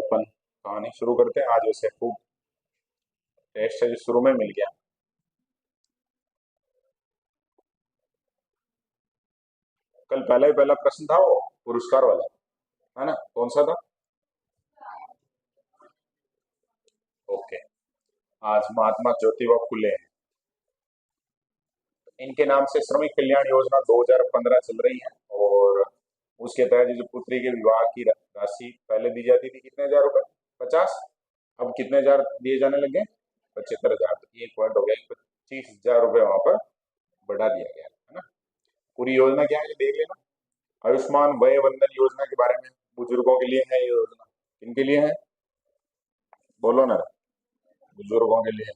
अपन कहानी शुरू करते हैं। आज वैसे खूब टेस्ट है जो शुरू में मिल गया। कल पहला ही पहला प्रश्न था वो पुरस्कार वाला, है ना? कौन सा था? ओके। आज महात्मा ज्योतिबा फुले हैं, इनके नाम से श्रमिक कल्याण योजना 2015 चल रही है। और उसके तहत जो पुत्री के विवाह की राशि पहले दी जाती थी कितने हजार रुपए, 50। अब कितने हजार दिए जाने लगे? 75,000। तो एक पॉइंट हो गया, 25,000 रुपए वहां पर बढ़ा दिया गया है ना। पूरी योजना क्या है ये देख लेना। आयुष्मान वय वंदन योजना के बारे में, बुजुर्गों के लिए है ये योजना। किनके लिए है? बोलो ना। बुजुर्गों के लिए।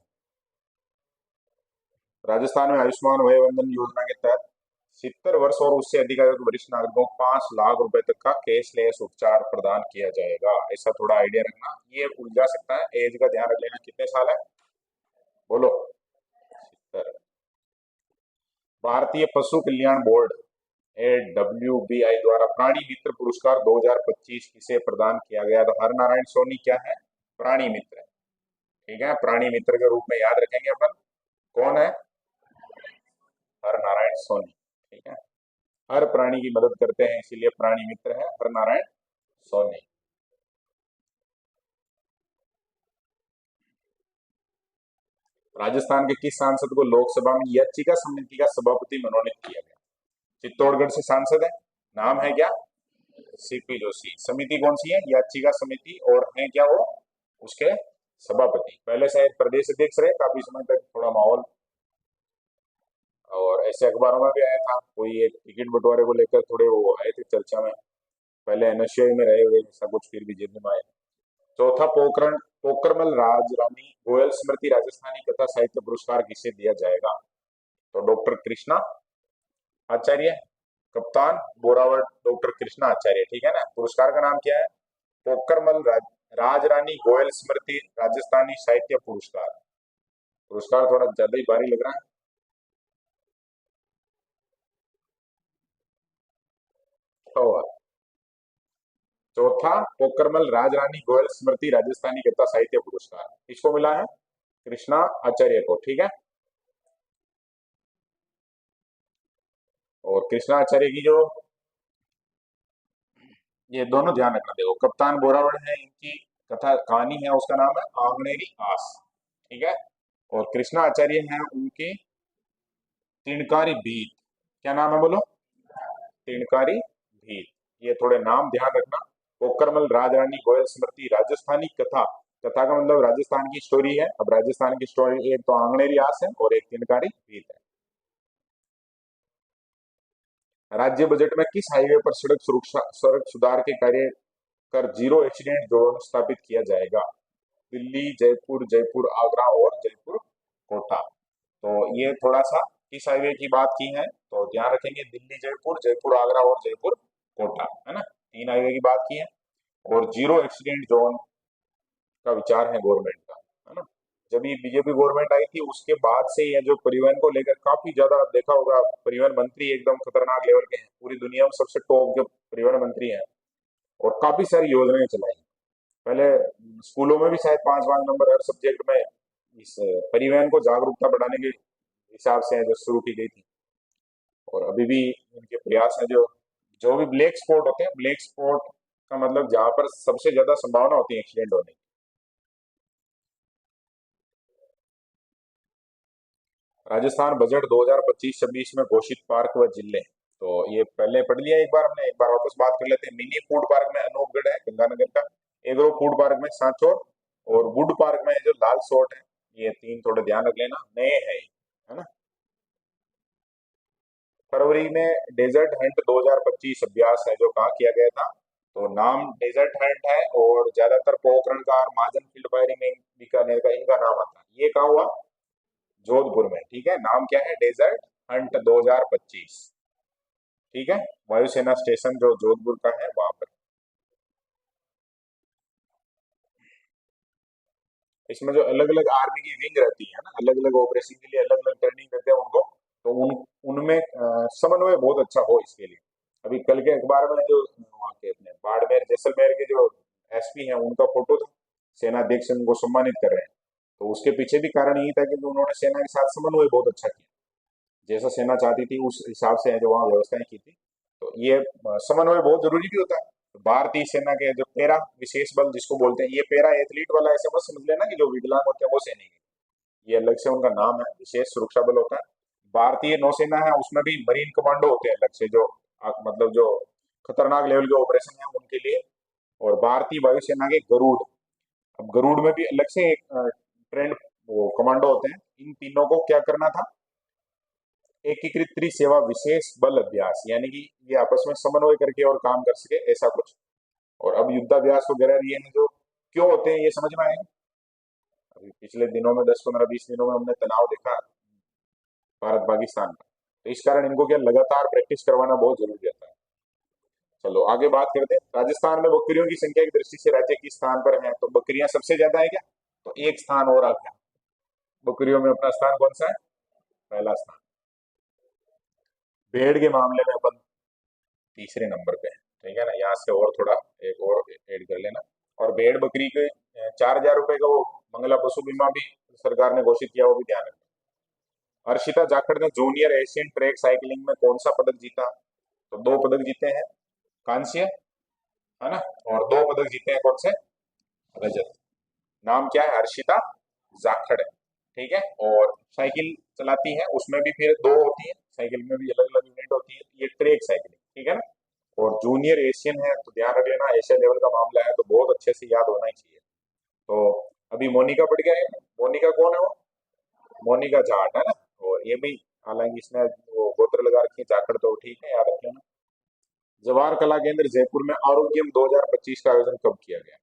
राजस्थान में आयुष्मान वय वंदन योजना के तहत 70 वर्ष और उससे अधिक आयु के वरिष्ठ नागरिकों को 5 लाख रुपए तक का कैशलेस उपचार प्रदान किया जाएगा। ऐसा थोड़ा आइडिया रखना, ये उलझा सकता है। एज का ध्यान रख लेना, कितने साल है? बोलो। 70। भारतीय पशु कल्याण बोर्ड AWBI द्वारा प्राणी मित्र पुरस्कार 2025 किसे प्रदान किया गया? तो हर नारायण सोनी क्या है? प्राणी मित्र। ठीक है, प्राणी मित्र के रूप में याद रखेंगे अपन। कौन है? हर नारायण सोनी। ठीक है, हर प्राणी की मदद करते हैं इसीलिए प्राणी मित्र है हर नारायण सोनी। राजस्थान के किस सांसद को लोकसभा में याचिका समिति का सभापति मनोनीत किया गया? चित्तौड़गढ़ से सांसद है, नाम है क्या? सीपी जोशी। समिति कौन सी है? याचिका समिति। और है क्या वो? उसके सभापति। पहले शायद प्रदेश अध्यक्ष रहे काफी समय तक, थोड़ा माहौल। और ऐसे अखबारों में भी आया था, कोई एक टिकट बंटवारे को लेकर थोड़े वो आए थे चर्चा में। पहले एनएसयूआई में रहे हुए ऐसा कुछ, फिर बीजेपी में आए। चौथा, पोखरण पोखरमल राजरानी गोयल स्मृति राजस्थानी कथा साहित्य पुरस्कार किसे दिया जाएगा? तो डॉक्टर कृष्णा आचार्य। कप्तान बोरावट डॉक्टर कृष्णा आचार्य। ठीक है ना। पुरस्कार का नाम क्या है? पोखरमल राजरानी गोयल स्मृति राजस्थानी साहित्य पुरस्कार। पुरस्कार थोड़ा ज्यादा ही भारी लग रहा है। तो चौथा, पोखरमल राजरानी गोयल स्मृति राजस्थानी कथा साहित्य पुरस्कार किसको मिला है? कृष्णा आचार्य को। ठीक है। और कृष्णा आचार्य की जो, ये दोनों ध्यान रखना। देखो, कप्तान बोरावड़ है, इनकी कथा कहानी है, उसका नाम है आंगनेरी आस। ठीक है। और कृष्णा आचार्य हैं उनकी तिनकारी भीत। क्या नाम है बोलो? तिनकारी भीत। ये थोड़े नाम ध्यान रखना। पोखरमल राजरानी गोयल स्मृति राजस्थानी कथा, कथा का मतलब राजस्थान की स्टोरी है। अब राजस्थान की स्टोरी एक तो आंगनेरी आस है और एक तिनकारी भीत है। राज्य बजट में किस हाईवे पर सड़क सुरक्षा सड़क सुधार के कार्य कर जीरो एक्सीडेंट जोन स्थापित किया जाएगा? दिल्ली, जयपुर, जयपुर आगरा और जयपुर कोटा। तो ये थोड़ा सा किस हाईवे की बात की है तो ध्यान रखेंगे, दिल्ली जयपुर, जयपुर आगरा और जयपुर कोटा, है ना। 3 हाईवे की बात की है। और जीरो एक्सीडेंट जोन का विचार है गवर्नमेंट का, है ना। जब ये बीजेपी गवर्नमेंट आई थी उसके बाद से ये जो परिवहन को लेकर काफी ज्यादा, देखा होगा परिवहन मंत्री एकदम खतरनाक लेवल के हैं, पूरी दुनिया में सबसे टॉप के परिवहन मंत्री हैं। और काफी सारी योजनाएं चलाई। पहले स्कूलों में भी शायद 5-5 नंबर हर सब्जेक्ट में इस परिवहन को जागरूकता बढ़ाने के हिसाब से जो शुरू की गई थी। और अभी भी इनके प्रयास हैं। जो जो भी ब्लैक स्पॉट होते हैं, ब्लैक स्पॉट का मतलब जहां पर सबसे ज्यादा संभावना होती है एक्सीडेंट होने की। राजस्थान बजट 2025-26 में घोषित पार्क व जिले, तो ये पहले पढ़ लिया एक बार हमने, एक बार वापस बात कर लेते हैं। मिनी फूड पार्क में अनूपगढ़ है गंगानगर का, एग्रो फूड पार्क में सांचौर, और वुड पार्क में जो लाल सोट है। ये 3 थोड़े ध्यान रख लेना, नए हैं ये, है ना। फरवरी में डेजर्ट हंट 2025 अभ्यास है जो कहाँ किया गया था? तो नाम डेजर्ट हंट है और ज्यादातर पोखरण का और महाजन फील्ड फायरिंग में बीकानेर का इनका नाम आता है। ये कहाँ हुआ? जोधपुर में। ठीक है, नाम क्या है? Desert hunt 2025। ठीक है, वायुसेना स्टेशन जो जोधपुर का है वहां पर। इसमें जो अलग अलग आर्मी की विंग रहती है ना, अलग अलग ऑपरेशन के लिए अलग अलग ट्रेनिंग देते हैं उनको, तो उनमें समन्वय बहुत अच्छा हो इसके लिए। अभी कल के अखबार में जो वहाँ के अपने बाड़मेर जैसलमेर के जो एसपी हैं उनका फोटो था, सेना अध्यक्ष उनको सम्मानित कर रहे हैं। तो उसके पीछे भी कारण यही था कि उन्होंने सेना के साथ समन्वय बहुत अच्छा किया, जैसा सेना चाहती थी उस हिसाब से जो वहाँ व्यवस्थाएं की थी। तो ये समन्वय बहुत जरूरी भी होता है। तो भारतीय सेना के जो पैरा विशेष बल जिसको बोलते हैं, ये पैरा एथलीट वाला ऐसे मत समझ लेना कि जो विकलांग होते हैं वो सैनिक है, ये अलग से उनका नाम है, विशेष सुरक्षा बल होता है। भारतीय नौसेना है उसमें भी मरीन कमांडो होते हैं अलग से, जो मतलब जो खतरनाक लेवल के ऑपरेशन है उनके लिए। और भारतीय वायुसेना के गरुड़, अब गरुड़ में भी अलग से एक ट्रेंड वो कमांडो होते हैं। इन तीनों को क्या करना था, एकीकृत त्रिसेवा विशेष बल अभ्यास, यानी कि ये आपस में समन्वय करके और काम कर सके, ऐसा कुछ। और अब युद्धाभ्यास वगैरह ये हैं जो क्यों होते हैं ये समझ में आएगा। अभी पिछले दिनों में 10-15-20 दिनों में हमने तनाव देखा भारत पाकिस्तान का, तो इस कारण इनको क्या लगातार प्रैक्टिस करवाना बहुत जरूरी रहता है। चलो आगे बात करते हैं। राजस्थान में बकरियों की संख्या की दृष्टि से राज्य किस स्थान पर है, तो बकरियां सबसे ज्यादा है क्या, तो एक स्थान और आ गया, बकरियों में अपना स्थान कौन सा है, पहला स्थान। भेड़ के मामले में अपन तीसरे नंबर पे है, ठीक है ना, यहाँ से और थोड़ा एक और ऐड कर लेना। और भेड़ बकरी के 4,000 रुपए का वो मंगला पशु बीमा भी सरकार ने घोषित किया, वो भी ध्यान रखना। हर्षिता जाखड़ ने जूनियर एशियन ट्रैक साइकिलिंग में कौन सा पदक जीता, तो 2 पदक जीते हैं, कांस्य, है ना, और 2 पदक जीते हैं कौन से, रजत। नाम क्या है, हर्षिता जाखड़ है, ठीक है। और साइकिल चलाती है, उसमें भी फिर 2 होती है, साइकिल में भी अलग अलग यूनिट होती है, ये ट्रैक साइकिलिंग, ठीक है ना। और जूनियर एशियन है तो ध्यान रख लेना, एशिया लेवल का मामला है तो बहुत अच्छे से याद होना ही चाहिए। तो अभी मोनिका पढ़ गया है, मोनिका कौन है वो, मोनिका जाट है ना। और ये भी हालांकि इसने वो गोत्र लगा रखी है जाखड़, तो ठीक है, याद रख लेना। जवाहर कला केंद्र जयपुर में आरोग्यम 2025 का आयोजन कब किया गया,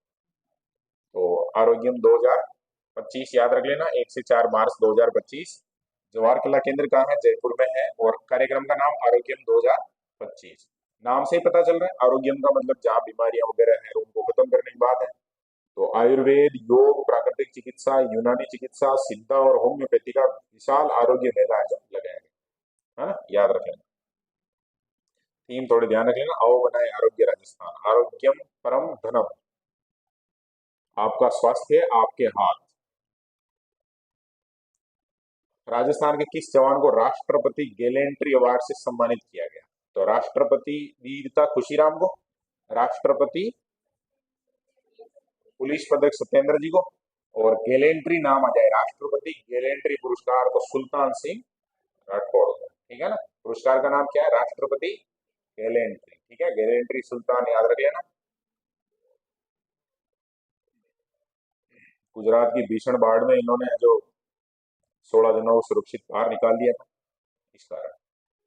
तो आरोग्यम 2025 याद रख लेना, 1 से 4 मार्च 2025। जवाहर कला केंद्र कहाँ है, जयपुर में है, और कार्यक्रम का नाम आरोग्यम 2025। नाम से ही पता चल रहा है, आरोग्यम का मतलब जहाँ बीमारियां वगैरह है उनको खत्म करने की बात है। तो आयुर्वेद, योग, प्राकृतिक चिकित्सा, यूनानी चिकित्सा, सिद्धा और होम्योपैथी का विशाल आरोग्य मेला है जो लगाया गया, है ना, याद रख लेना। थीम थोड़े ध्यान रख लेना, आओ बनाए आरोग्य राजस्थान, आरोग्यम परम धनम, आपका स्वास्थ्य आपके हाथ। राजस्थान के किस जवान को राष्ट्रपति गैलेंट्री अवार्ड से सम्मानित किया गया, तो राष्ट्रपति वीरता खुशीराम को, राष्ट्रपति पुलिस पदक सत्येंद्र जी को, और गैलेंट्री नाम आ जाए राष्ट्रपति गैलेंट्री पुरस्कार तो सुल्तान सिंह राठौड़ को, ठीक है ना। पुरस्कार का नाम क्या है, राष्ट्रपति गैलेंट्री, ठीक है, गैलेंट्री सुल्तान याद रख लेना। गुजरात की भीषण बाढ़ में इन्होंने जो 16 जनों को सुरक्षित बाहर निकाल दिया था, इस कारण।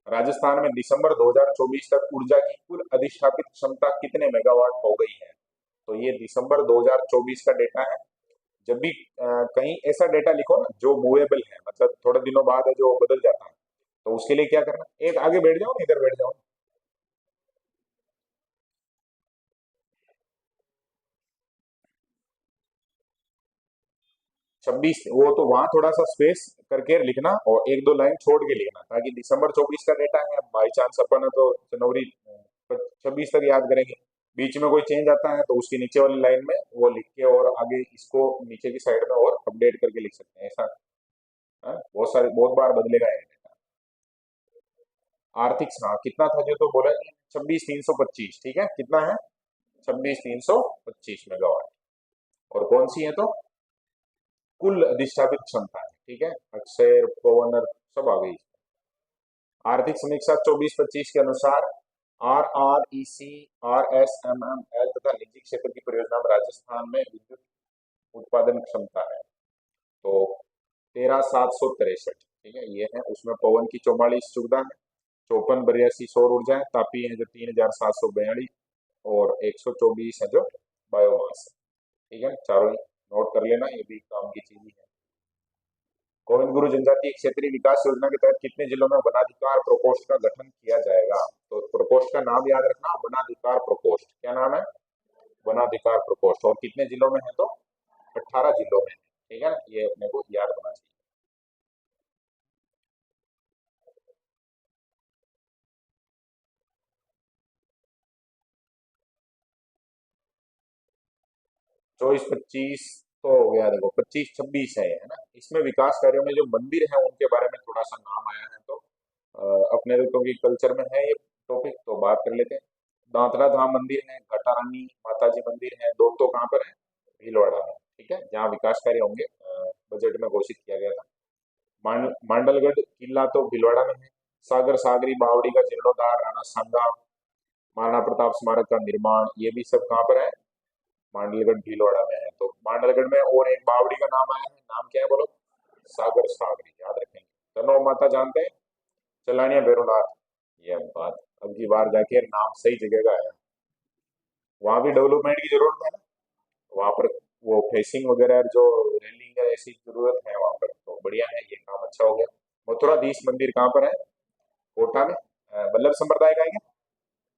राजस्थान में दिसंबर 2024 तक ऊर्जा की कुल अधिष्ठापित क्षमता कितने मेगावाट हो गई है, तो ये दिसंबर 2024 का डेटा है। जब भी कहीं ऐसा डेटा लिखो ना जो मूवेबल है, मतलब थोड़े दिनों बाद है जो बदल जाता है, तो उसके लिए क्या करना, एक आगे बैठ जाओ, इधर बैठ जाओ। 26 वो तो वहां थोड़ा सा स्पेस करके लिखना और 1-2 लाइन छोड़ के लिखना, ताकि दिसंबर 24 का डेटा है, बाई चांस अपन है तो जनवरी 26 तक याद करेंगे, बीच में कोई चेंज आता है तो उसके नीचे वाली लाइन में वो लिख के और आगे इसको नीचे की साइड में और अपडेट करके लिख सकते हैं, ऐसा। हाँ, बहुत बार बदलेगा ये डेटा। आर्थिक, हाँ कितना था जो तो बोला, 26,325, ठीक है, कितना है, 26,325 मेगावाट। और कौन सी है, तो कुल अधिष्ठापित क्षमता है, ठीक है, अक्षय पवन सब आ गई। आर्थिक समीक्षा 24-25 के अनुसार RREC, RSMML तथा निजी क्षेत्र की परियोजना में राजस्थान में विद्युत उत्पादन क्षमता है तो 13,763, ठीक है, ये है। उसमें पवन की 44 सुविधा है, 54-82 सौर ऊर्जा है, तापी है जो 3,742, और 124 है जो बायोमास है, ठीक है, चारों ही नोट कर लेना, ये भी काम की चीज ही है। गोविंद गुरु जनजातीय क्षेत्रीय विकास योजना के तहत कितने जिलों में वनाधिकार प्रकोष्ठ का गठन किया जाएगा, तो प्रकोष्ठ का नाम याद रखना, वनाधिकार प्रकोष्ठ, क्या नाम है, वनाधिकार प्रकोष्ठ, और कितने जिलों में है, तो 18 जिलों में, ठीक है ना, ये अपने को याद होना चाहिए। 24-25 तो हो गया, देखो 25-26 है ना। इसमें विकास कार्यों में जो मंदिर है उनके बारे में थोड़ा सा नाम आया है, तो अपने तो की कल्चर में है ये टॉपिक, तो बात कर लेते हैं। दांतरा धाम मंदिर है, घाटा रानी माता जी मंदिर है, दो तो कहाँ पर है, भीलवाड़ा में, ठीक है, जहाँ विकास कार्य होंगे बजट में घोषित किया गया था। मांडलगढ़ किला तो भीलवाड़ा में है। सागर सागरी बावड़ी का जीर्णोद्धार, राणा सांगा महाराणा प्रताप स्मारक का निर्माण, ये भी सब कहाँ पर है, मांडलगढ़ भीलवाड़ा में है। तो मांडलगढ़ में और एक बावड़ी का नाम आया है, नाम क्या है बोलो, सागर सागरी, याद रखेंगे। तनो माता जानते हैं, चलानिया भैरवनाथ, ये बात अब की बार जाके नाम सही जगह का है। वहां भी डेवलपमेंट की जरूरत है ना, वहां पर वो फेसिंग वगैरह जो रेलिंग है ऐसी जरूरत है वहां पर, तो बढ़िया है, ये काम अच्छा हो गया। मथुराधीश मंदिर कहाँ पर है, कोटा में, वल्लभ संप्रदाय का है क्या,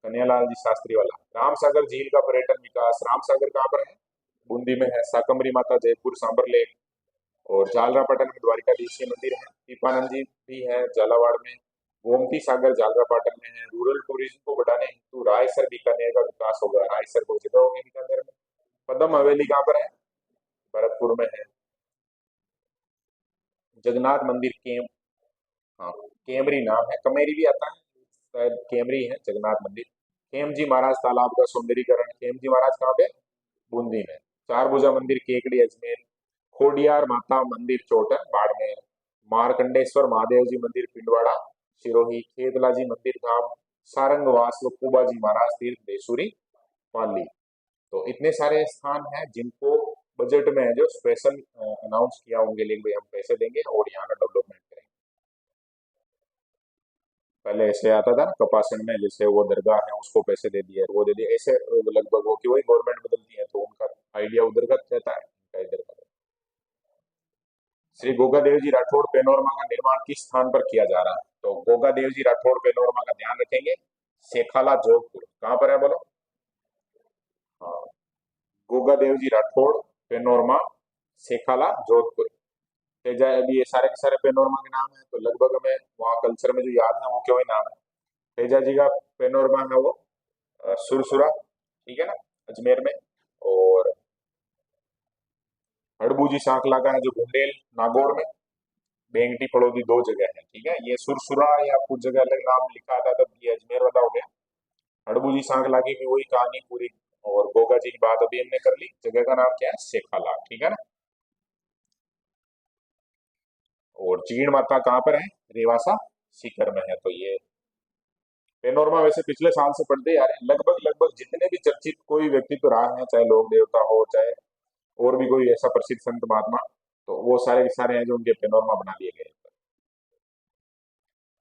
कन्हैयालाल जी शास्त्री वाला। राम सागर झील का पर्यटन विकास, राम सागर कहाँ पर है, बूंदी में है। साकमरी माता जयपुर सांबर लेक, और जालरापाटन में द्वारिकाधीश के मंदिर है। दीपानंद जी भी है झालावाड़ में। गोमती सागर जालरापाटन में है। रूरल टूरिज्म को बढ़ाने हेतु रायसर बीकानेर का विकास होगा, रायसर को जगह होगी बीकानेर में। पद्म हवेली कहाँ पर है, भरतपुर में है। जगन्नाथ मंदिर केम, हाँ केमरी नाम है, कमेरी भी आता है, शायद केमरी है जगन्नाथ मंदिर। खेमजी महाराज तालाब का सौंदर्यीकरण, खेमजी महाराज कहाँ पे, बूंदी में। चार भुजा मंदिर केकड़ी अजमेर। खोडियार माता मंदिर चोटन बाड़मेर। मारकंडेश्वर महादेव जी मंदिर पिंडवाड़ा सिरोही। खेतला जी मंदिर धाम सारंगवास व कुबा जी महाराज तीर्थ देसूरी पाली। तो इतने सारे स्थान हैं जिनको बजट में है जो स्पेशल अनाउंस किया, उनके लिए भी हम पैसे देंगे और यहाँ का डेवलपमेंट करेंगे। पहले ऐसे आता था ना कपासन में, जैसे वो दरगाह है उसको पैसे दे दिए, वो दे दिए, ऐसे लगभग हो कि वही गवर्नमेंट बदलती है, तो उनका आइडिया उधर का रहता है, इनका इधर का। श्री गोगा देव जी राठौड़ पेनोरमा का निर्माण किस स्थान पर किया जा रहा है, तो गोगा देव जी राठौड़ पेनोरमा का ध्यान रखेंगे, सेखाला जोधपुर, कहाँ पर है बोलो, हाँ गोगा देव जी राठौड़ पेनोरमा सेखाला जोधपुर। तेजा, अभी ये सारे के सारे पेनोरमा के नाम है, तो लगभग हमें वहाँ कल्चर में जो याद है वो क्यों ही नाम है। तेजा जी का पेनोरमा है वो सुरसुरा, ठीक है ना, अजमेर में। और हड़बूजी सांखला का है जो बुंदेल नागौर में। बेंगटी फड़ोदी दो जगह है, ठीक है, ये सुरसुरा या कुछ जगह अलग नाम लिखा था, तब ये अजमेर वाला हो गया। हड़बूजी सांखला की भी वही कहानी पूरी। और गोगा जी की बात अभी हमने कर ली, जगह का नाम क्या है, सेखाला, ठीक है ना। और चीड़ माता कहाँ पर है, रेवासा सीकर में है। तो ये पेनोरमा वैसे पिछले साल से पढ़ते आ रहे हैं, लगभग लगभग जितने भी चर्चित कोई व्यक्तित्व रहा है, चाहे लोक देवता हो, चाहे और भी कोई ऐसा प्रसिद्ध संत महात्मा, तो वो सारे के सारे हैं जो उनके पेनोरमा बना दिए गए।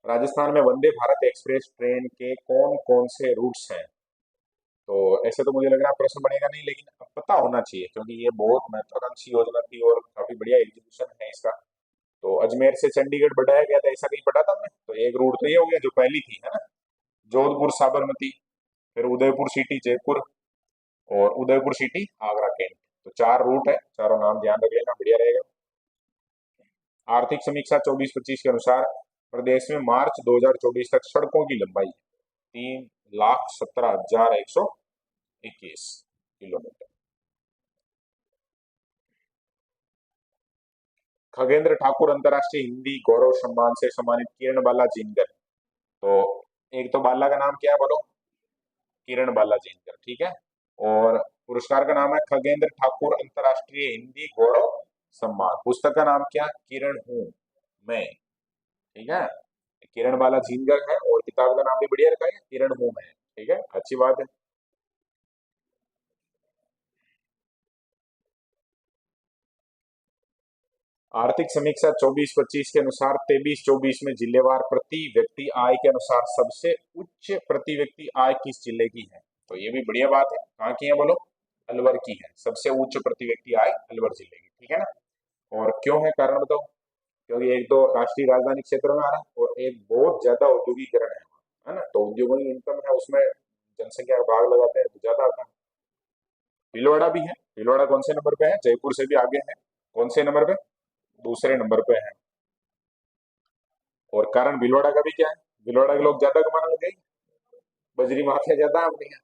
राजस्थान में वंदे भारत एक्सप्रेस ट्रेन के कौन कौन से रूट्स हैं, तो ऐसे तो मुझे लग रहा है प्रश्न बनेगा नहीं, लेकिन अब पता होना चाहिए क्योंकि ये बहुत महत्वाकांक्षी योजना थी और काफी बढ़िया एग्जीक्यूशन है इसका। तो अजमेर से चंडीगढ़ बढ़ाया गया था, ऐसा नहीं पढ़ा था हमने, तो एक रूट तो ये हो गया जो पहली थी, है ना, जोधपुर साबरमती, फिर उदयपुर सिटी जयपुर, और उदयपुर सिटी आगरा कैंट। तो चार रूट है, चारों नाम ध्यान रख लेना, बढ़िया रहेगा। आर्थिक समीक्षा 24-25 के अनुसार प्रदेश में मार्च 2024 तक सड़कों की लंबाई 3,17,121 किलोमीटर। खगेंद्र ठाकुर अंतर्राष्ट्रीय हिंदी गौरव सम्मान से सम्मानित किरण बाला जिनकर, तो एक तो बाला का नाम क्या है बोलो, किरण बाला जिनकर, ठीक है। और पुरस्कार का नाम है खगेंद्र ठाकुर अंतर्राष्ट्रीय हिंदी गौरव सम्मान। पुस्तक का नाम क्या, किरण हूं मैं, ठीक है, किरण बाला झींगर है, और किताब का नाम भी बढ़िया रखा है, किरण हूं मैं, ठीक है, अच्छी बात है। आर्थिक समीक्षा 24-25 के अनुसार 23-24 में जिलेवार प्रति व्यक्ति आय के अनुसार सबसे उच्च प्रति व्यक्ति आय किस जिले की है, तो ये भी बढ़िया बात है, कहाँ की है बोलो, अलवर की है, सबसे उच्च प्रति व्यक्ति आय अलवर जिले की, ठीक है ना। और क्यों है, कारण बताओ, क्योंकि एक तो राष्ट्रीय राजधानी क्षेत्र में आ रहा है और एक बहुत ज्यादा औद्योगिकरण है ना, तो उद्योगों की इनकम है उसमें जनसंख्या का भाग लगाते हैं तो ज्यादा आता है। भीलवाड़ा भी है, भीलवाड़ा कौन से नंबर पे है, जयपुर से भी आगे है, कौन से नंबर पे, दूसरे नंबर पे है। और कारण भीलवाड़ा का भी क्या है, भीलवाड़ा के लोग ज्यादा कमाने लगे, बजरी माफिया ज्यादा है अपने यहाँ,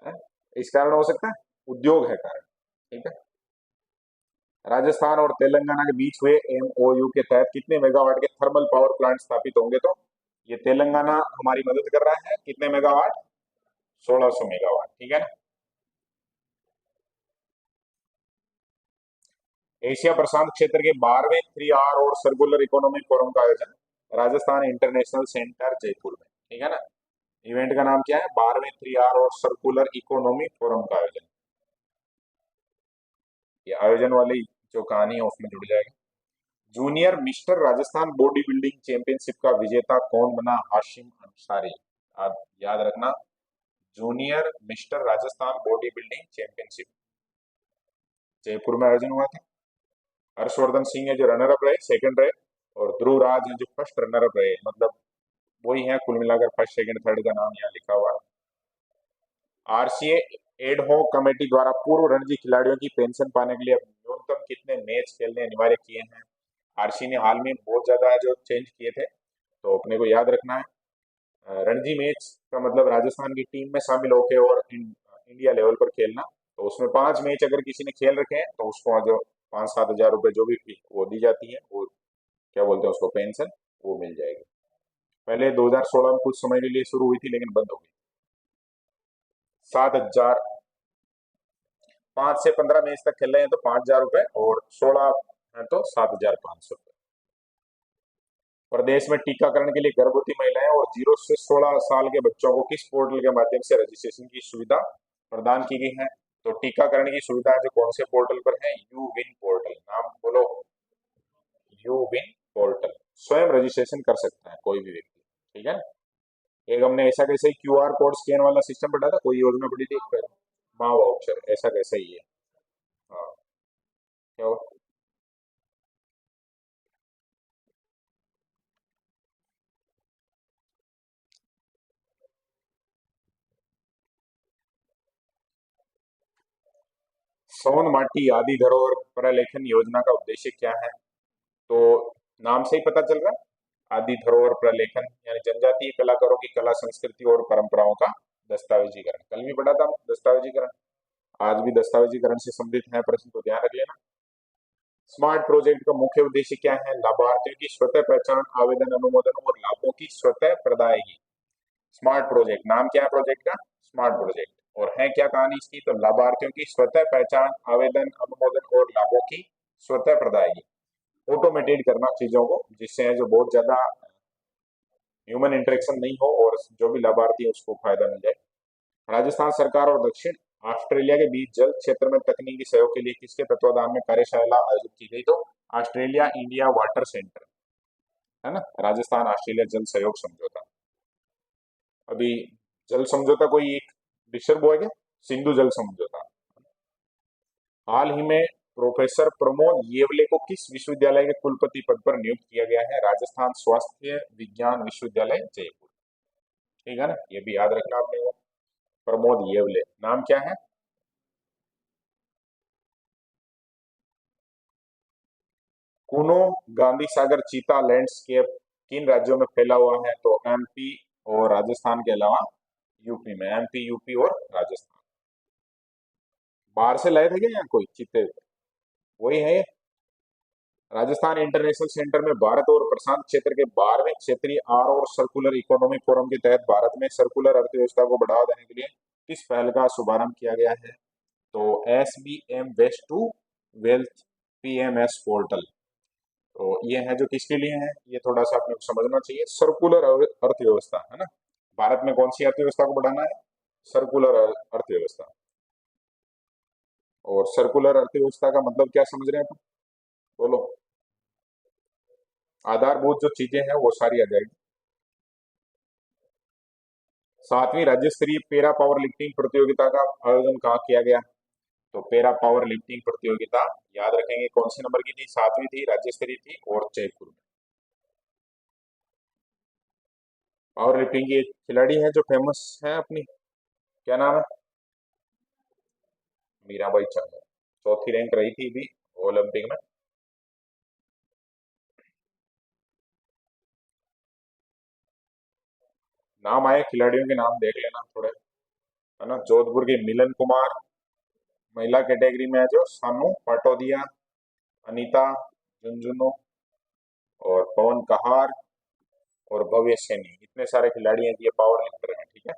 है? इस कारण हो सकता है, उद्योग है कारण। ठीक है। राजस्थान और तेलंगाना के बीच हुए एमओयू के तहत कितने मेगावाट के थर्मल पावर प्लांट स्थापित होंगे? तो ये तेलंगाना हमारी मदद कर रहा है, कितने मेगावाट? 1600 मेगावाट, ठीक है ना। एशिया प्रशांत क्षेत्र के 12वें 3R और सर्कुलर इकोनॉमिक फोरम का आयोजन राजस्थान इंटरनेशनल सेंटर जयपुर में, ठीक है ना। इवेंट का नाम क्या है? 12वें 3R और सर्कुलर इकोनॉमिक फोरम का आयोजन। ये आयोजन वाली जो कहानी है उसमें जुड़ जाएगी। Junior mister Rajasthan body building championship का विजेता कौन बना? हाशिम अंसारी। आप याद रखना, junior mister Rajasthan body building championship Jaipur में आयोजन हुआ था। हर्षवर्धन सिंह है जो रनर अप रहे, सेकंड रहे, और ध्रुव राज है जो फर्स्ट रनर अप रहे, मतलब वही है कुल मिलाकर फर्स्ट सेकंड थर्ड का नाम यहाँ लिखा हुआ है। आरसीए एडहॉक कमेटी द्वारा पूर्व रणजी खिलाड़ियों की पेंशन पाने के लिए अब न्यूनतम कितने मैच खेलने अनिवार्य किए हैं? आरसीए ने हाल में बहुत ज्यादा जो चेंज किए थे, तो अपने को याद रखना है। रणजी मैच का मतलब राजस्थान की टीम में शामिल होके और इंडिया लेवल पर खेलना। तो उसमें 5 मैच अगर किसी ने खेल रखे हैं तो उसको जो 5-7 हजार रुपए जो भी वो दी जाती है, वो क्या बोलते हैं उसको, पेंशन, वो मिल जाएगी। पहले 2016 में कुछ समय के लिए शुरू हुई थी लेकिन बंद हो गई। 7 हजार, 5 से 15 मैच तक खेल रहे हैं तो 5 हजार रुपए, और 16 है तो 7,500 रुपए। प्रदेश में टीकाकरण के लिए गर्भवती महिलाएं और 0 से 16 साल के बच्चों को किस पोर्टल के माध्यम से रजिस्ट्रेशन की सुविधा प्रदान की गई है? तो टीकाकरण की सुविधा जो कौन से पोर्टल पर है? You win portal. नाम बोलो, यू विन पोर्टल। स्वयं रजिस्ट्रेशन कर सकता है कोई भी व्यक्ति, ठीक है। एक हमने ऐसा कैसे ही क्यूआर कोड स्कैन वाला सिस्टम पढ़ा था, कोई योजना पड़ी थी एक, माँ वाउचर, ऐसा कैसे ही है। हाँ, क्या हुआ? सोन माटी आदि धरोहर प्रलेखन योजना का उद्देश्य क्या है? तो नाम से ही पता चल रहा है, आदि धरोहर प्रलेखन यानी जनजातीय कलाकारों की कला संस्कृति और परंपराओं का दस्तावेजीकरण। कल भी पढ़ा था दस्तावेजीकरण, आज भी दस्तावेजीकरण से संबंधित है प्रश्न, तो ध्यान रख लेना। स्मार्ट प्रोजेक्ट का मुख्य उद्देश्य क्या है? लाभार्थियों की स्वतः पहचान, आवेदन, अनुमोदन और लाभों की स्वतः प्रदायगी। स्मार्ट प्रोजेक्ट, नाम क्या है प्रोजेक्ट का? Smart project. और है क्या कहानी इसकी? तो लाभार्थियों की स्वतः पहचान, आवेदन, अनुमोदन और लाभों की स्वतः प्रदायगी। ऑटोमेटेड करना चीजों को, जिससे जो बहुत ज्यादा ह्यूमन इंटरेक्शन नहीं हो और जो भी लाभार्थी है उसको फायदा मिल जाए। राजस्थान सरकार और दक्षिण ऑस्ट्रेलिया के बीच जल क्षेत्र में तकनीकी सहयोग के लिए किसके तत्वाधान में कार्यशाला आयोजित की गई? तो ऑस्ट्रेलिया इंडिया वाटर सेंटर, है ना, राजस्थान ऑस्ट्रेलिया जल सहयोग समझौता। अभी जल समझौता कोई एक डिस्टर्ब हुआ क्या? सिंधु जल समझौता। हाल ही में प्रोफेसर प्रमोद येवले को किस विश्वविद्यालय के कुलपति पद पर नियुक्त किया गया है? राजस्थान स्वास्थ्य विज्ञान विश्वविद्यालय जयपुर, ठीक है ना, ये भी याद रखना आपने को। प्रमोद येवले, नाम क्या है? कूनो गांधी सागर चीता लैंडस्केप किन राज्यों में फैला हुआ है? तो एमपी और राजस्थान के अलावा यूपी में, एमपी, यूपी और राजस्थान। बाहर से लाए थे क्या यहाँ कोई चीते? वही है ये। राजस्थान इंटरनेशनल सेंटर में भारत और प्रशांत क्षेत्र के 12वें क्षेत्रीय आर और सर्कुलर इकोनॉमिक फोरम के तहत भारत में सर्कुलर अर्थव्यवस्था को बढ़ावा देने के लिए किस पहल का शुभारंभ किया गया है? तो SBM waste to wealth PMS portal. तो ये है जो किसके लिए है, ये थोड़ा सा आपने समझना चाहिए। सर्कुलर अर्थव्यवस्था, है ना, भारत में कौन सी अर्थव्यवस्था को बढ़ाना है? सर्कुलर अर्थव्यवस्था। और सर्कुलर अर्थव्यवस्था का मतलब क्या समझ रहे हैं आप? बोलो। आधारभूत जो चीजें हैं वो सारी आ जाएगी। 7वीं राज्य स्तरीय पैरा पावर लिफ्टिंग प्रतियोगिता का आयोजन कहाँ किया गया? तो पैरा पावर लिफ्टिंग प्रतियोगिता, याद रखेंगे कौन से नंबर की थी? 7वीं थी, राज्य स्तरीय थी, और जयपुर में। पावर लिफ्टिंग की एक खिलाड़ी है जो फेमस है अपनी, क्या नाम है? मीराबाई चानू, चौथी रैंक रही थी भी ओलंपिक में। नाम आए खिलाड़ियों के नाम देख लेना थोड़े, है ना। जोधपुर के मिलन कुमार, महिला कैटेगरी में है जो सानू पाटोदिया, अनीता, झुंझुनू और पवन कहार और भव्य सैनी, इतने सारे खिलाड़ी हैं, ये पावर लिफ्टर हैं। ठीक है,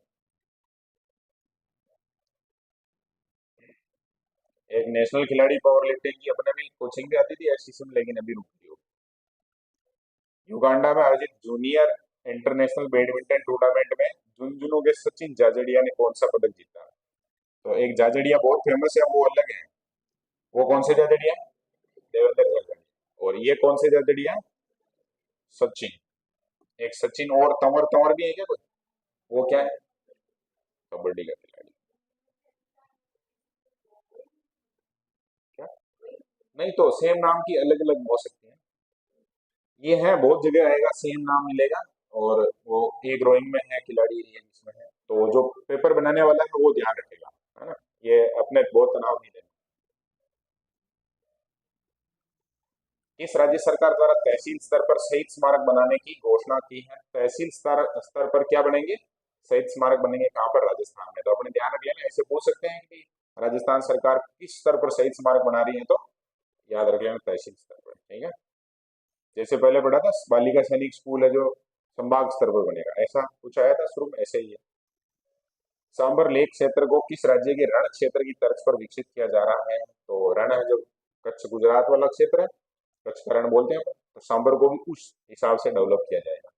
एक नेशनल खिलाड़ी पावर लिफ्टिंग की अपने भी कोचिंग भी आती थी एससीसी में, लेकिन अभी रुक गई हो। युगांडा में आयोजित जूनियर इंटरनेशनल बैडमिंटन टूर्नामेंट में झुंझुनू के सचिन जाजड़िया ने कौन सा पदक जीता? तो एक जाजड़िया बहुत फेमस है, वो अलग है। वो कौन से जाजड़िया? देवेंद्र जाजड़िया। और ये कौन से जाजड़िया? सचिन। एक सचिन और तंवर, तंवर भी है क्या कोई? वो क्या है? कबड्डी का खिलाड़ी। क्या? नहीं तो सेम नाम की अलग अलग हो सकती है। ये है, बहुत जगह आएगा सेम नाम मिलेगा। और वो एक रोइंग में है खिलाड़ी, ये इसमें है, तो जो पेपर बनाने वाला है वो ध्यान रखेगा, है ना। ये अपने बहुत तनाव नहीं लेना। किस राज्य सरकार द्वारा तहसील स्तर पर शहीद स्मारक बनाने की घोषणा की है? तहसील स्तर स्तर पर क्या बनेंगे? शहीद स्मारक बनेंगे। कहाँ पर? राजस्थान में। तो अपने ध्यान रख लेना, ऐसे पूछ सकते हैं कि राजस्थान सरकार किस स्तर पर शहीद स्मारक बना रही है, तो याद रख लेना तहसील स्तर पर। ठीक है, जैसे पहले पढ़ा था बालिका सैनिक स्कूल है जो संभाग स्तर पर बनेगा, ऐसा कुछ आया था शुरू में, ऐसे ही है। सांबर लेक क्षेत्र को किस राज्य के रण क्षेत्र की तर्ज पर विकसित किया जा रहा है? तो रण है जो कच्छ गुजरात वाला क्षेत्र है, कच्छ का रण बोलते हैं, तो सांबर को भी उस हिसाब से डेवलप किया जाएगा,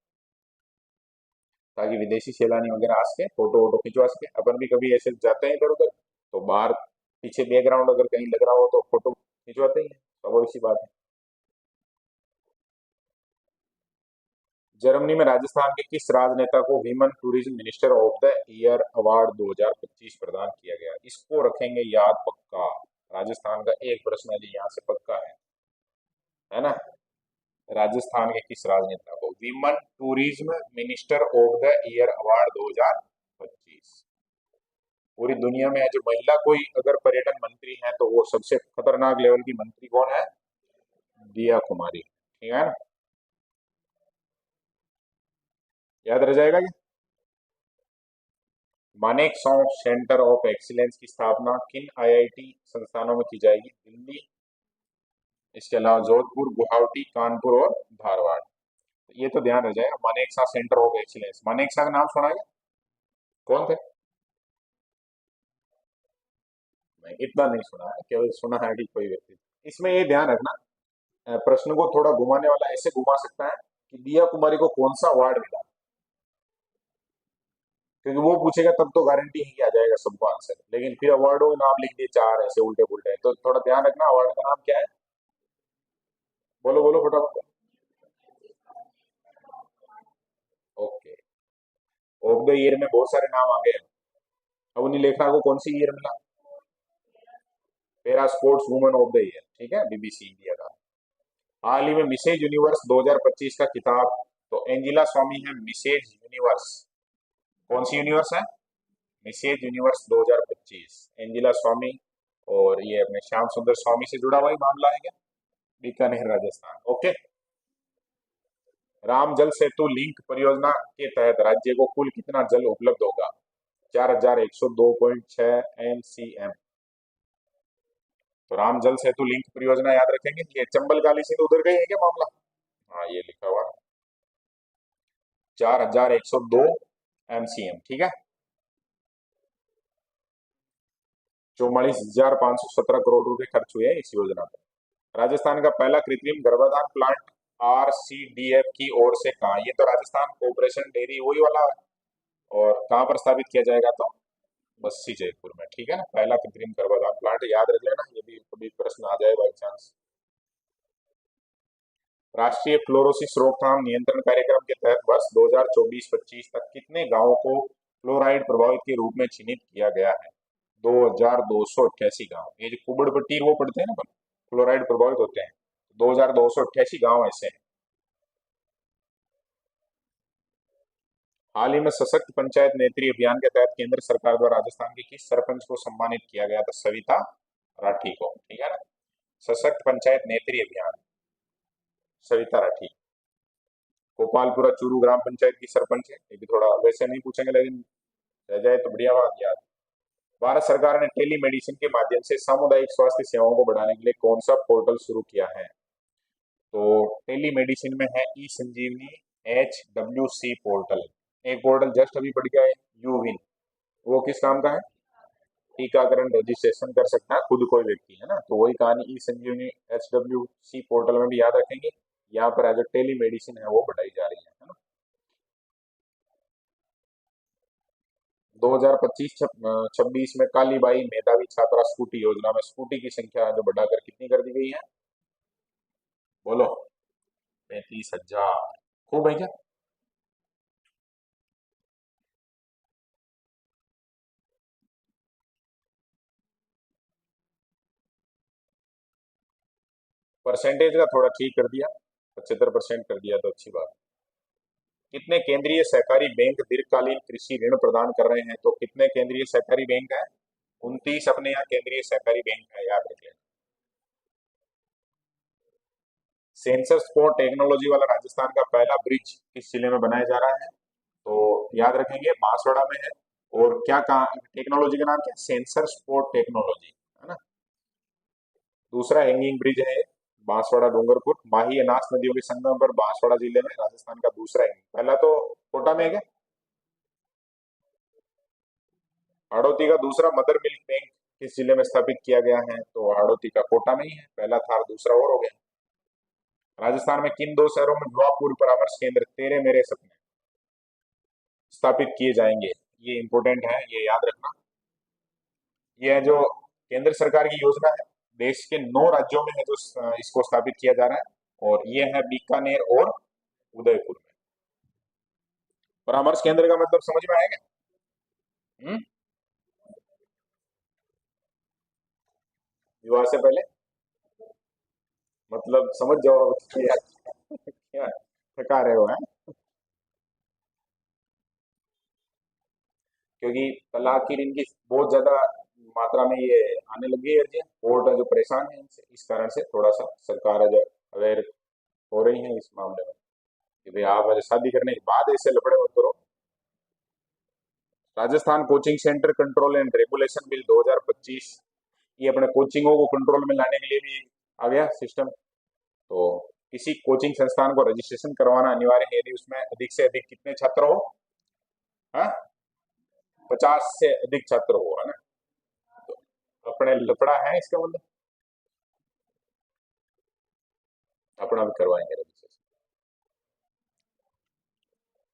ताकि विदेशी सैलानी वगैरह आ सके, फोटो वोटो खिंचवा सके। अपन भी कभी ऐसे जाते हैं इधर उधर, तो बाहर पीछे बैकग्राउंड अगर कहीं लग रहा हो तो फोटो खिंचवाते ही हैं, स्वाभाविक सी बात है। जर्मनी में राजस्थान के किस राजनेता को women tourism minister of the year award 2025 प्रदान किया गया? इसको रखेंगे याद पक्का। राजस्थान का एक प्रश्न है जो यहाँ से पक्का है ना। राजस्थान के किस राजनेता को women tourism minister of the year award 2025? पूरी दुनिया में जो महिला कोई अगर पर्यटन मंत्री है तो वो सबसे खतरनाक लेवल की मंत्री कौन है? दिया कुमारी। ठीक है ना, याद रह जाएगा ये। मानेकशॉ सेंटर ऑफ एक्सीलेंस की स्थापना किन आईआईटी संस्थानों में की जाएगी? दिल्ली, इसके अलावा जोधपुर, गुवाहाटी, कानपुर और धारवाड़। ये तो ध्यान रह जाएगा, Manekshaw centre of excellence. Manekshaw का नाम सुना है? कौन थे? नहीं, इतना नहीं सुना है, केवल सुना है कि कोई व्यक्ति। इसमें ये ध्यान रखना, प्रश्न को थोड़ा घुमाने वाला ऐसे घुमा सकता है कि दिया कुमारी को कौन सा अवार्ड मिला, क्योंकि वो पूछेगा तब तो गारंटी ही आ जाएगा सबको आंसर, लेकिन फिर अवार्डों में नाम लिख दिए चार ऐसे उल्टे पुल्टे, तो थोड़ा ध्यान रखना अवार्ड का नाम क्या है। बोलो बोलो फटाफट। ओके, ऑफ द ईयर में बहुत सारे नाम आ गए। अब उन्हीं लेखा को कौन सी ईयर मिला? पेरा sports women of the year. ठीक है, बीबीसी इंडिया का। हाल ही में मिसेज यूनिवर्स 2025 का खिताब, तो एंजिला स्वामी है मिसेज यूनिवर्स। कौन सी यूनिवर्स है? मिसेज यूनिवर्स 2025, एंजिला स्वामी। और ये अपने श्याम सुंदर स्वामी से जुड़ा हुआ ही मामला है क्या? बीकानेर राजस्थान। ओके। राम जल सेतु लिंक परियोजना के तहत राज्य को कुल कितना जल उपलब्ध होगा? 4102.6 MCM। तो राम जल सेतु लिंक परियोजना याद रखेंगे। ये चंबल काली से तो उधर गई है क्या मामला? हाँ, ये लिखा हुआ 4102 MCM। ठीक है, 44,517 करोड़ रुपए खर्च हुए हैं इस योजना पर। राजस्थान का पहला कृत्रिम गर्भाधान प्लांट RCDF की ओर से कहा? ये तो राजस्थान कोऑपरेशन डेयरी वही वाला है। और कहाँ पर स्थापित किया जाएगा? तो बस्सी जयपुर में। ठीक है ना, पहला कृत्रिम गर्भाधान प्लांट याद रख लेना, ये भी कभी प्रश्न आ जाए बाई चांस। राष्ट्रीय फ्लोरोसिस रोकथाम नियंत्रण कार्यक्रम के तहत वर्ष 2024-25 तक कितने गांवों को फ्लोराइड प्रभावित के रूप में चिन्हित किया गया है? 2288 गांव। ये जो कुबड़ पट्टी वो पढ़ते हैं ना अपन, फ्लोराइड प्रभावित होते हैं, 2288 गांव ऐसे हैं। हाल ही में सशक्त पंचायत नेत्री अभियान के तहत केंद्र सरकार द्वारा राजस्थान के किस सरपंच को सम्मानित किया गया था? सविता राठी को। ठीक है ना, सशक्त पंचायत नेत्री अभियान, सविता राठी। गोपालपुरा चूरू ग्राम पंचायत की सरपंच है। ये भी थोड़ा वैसे नहीं पूछेंगे, लेकिन रह जाए तो बढ़िया बात याद। भारत सरकार ने टेलीमेडिसिन के माध्यम से सामुदायिक स्वास्थ्य सेवाओं को बढ़ाने के लिए कौन सा पोर्टल शुरू किया है? तो टेलीमेडिसिन में है ई संजीवनी, HWC पोर्टल। एक पोर्टल जस्ट अभी बढ़ गया है, यूविन। वो किस काम का है? टीकाकरण रजिस्ट्रेशन कर सकता है खुद कोई व्यक्ति, है ना। तो वही कहानी ई संजीवनी HWC पोर्टल में भी याद रखेंगे। यहाँ पर जो टेलीमेडिसिन है वो बढ़ाई जा रही है ना। 2025-26 में कालीबाई मेधावी छात्रा स्कूटी योजना में स्कूटी की संख्या जो बढ़ाकर कितनी कर दी गई है? बोलो। 35,000। खूब है क्या? परसेंटेज का थोड़ा ठीक कर दिया, 75% कर दिया तो अच्छी बात। कितने केंद्रीय सहकारी बैंक दीर्घकालीन कृषि ऋण प्रदान कर रहे हैं? तो कितने केंद्रीय सहकारी बैंक है? 29 अपने यहाँ केंद्रीय सहकारी बैंक है, याद रख लेना। सेंसर स्पोर्ट टेक्नोलॉजी वाला राजस्थान का पहला ब्रिज किस जिले में बनाया जा रहा है? तो याद रखेंगे बांसवाड़ा में है। और क्या टेक्नोलॉजी का नाम क्या? सेंसर स्पोर्ट टेक्नोलॉजी, है ना। दूसरा हैंगिंग ब्रिज है बांसवाड़ा डूंगरपुर, माही अनास नदियों के संगम पर बांसवाड़ा जिले में, राजस्थान का दूसरा हैंगिंग। पहला तो कोटा में है क्या? हाड़ौती का दूसरा मदर मिल्क बैंक किस जिले में स्थापित किया गया है? तो हाड़ौती का कोटा में ही है। पहला था, दूसरा और हो गया। राजस्थान में किन दो शहरों में युवा पूर्व परामर्श केंद्र तेरे मेरे सपने स्थापित किए जाएंगे? ये इंपॉर्टेंट है, ये याद रखना। ये जो केंद्र सरकार की योजना है, देश के 9 राज्यों में है जो इसको स्थापित किया जा रहा है। और ये है बीकानेर और उदयपुर में। परामर्श केंद्र का मतलब समझ में आएगा? हम्म। विवाह से पहले मतलब समझ जाओ क्या? क्या थका रहे हो, है? क्योंकि तलाक की इनकी बहुत ज्यादा मात्रा में ये आने लगी है अर्जियां, कोर्ट जो परेशान है इनसे, इस कारण से थोड़ा सा सरकार है जो अवेयर हो रही है इस मामले में कि भाई आप शादी करने के बाद ऐसे लफड़े मत करो। Rajasthan coaching centre control and regulation bill 2025, ये अपने कोचिंगों को कंट्रोल में लाने के लिए भी आ गया सिस्टम। तो किसी कोचिंग संस्थान को रजिस्ट्रेशन करवाना अनिवार्य है यदि उसमें अधिक से अधिक कितने छात्र हो? हाँ, 50 से अधिक छात्र हो, है ना। तो अपने लफड़ा है इसका मतलब, अपना भी करवाएंगे रजिस्ट्रेशन।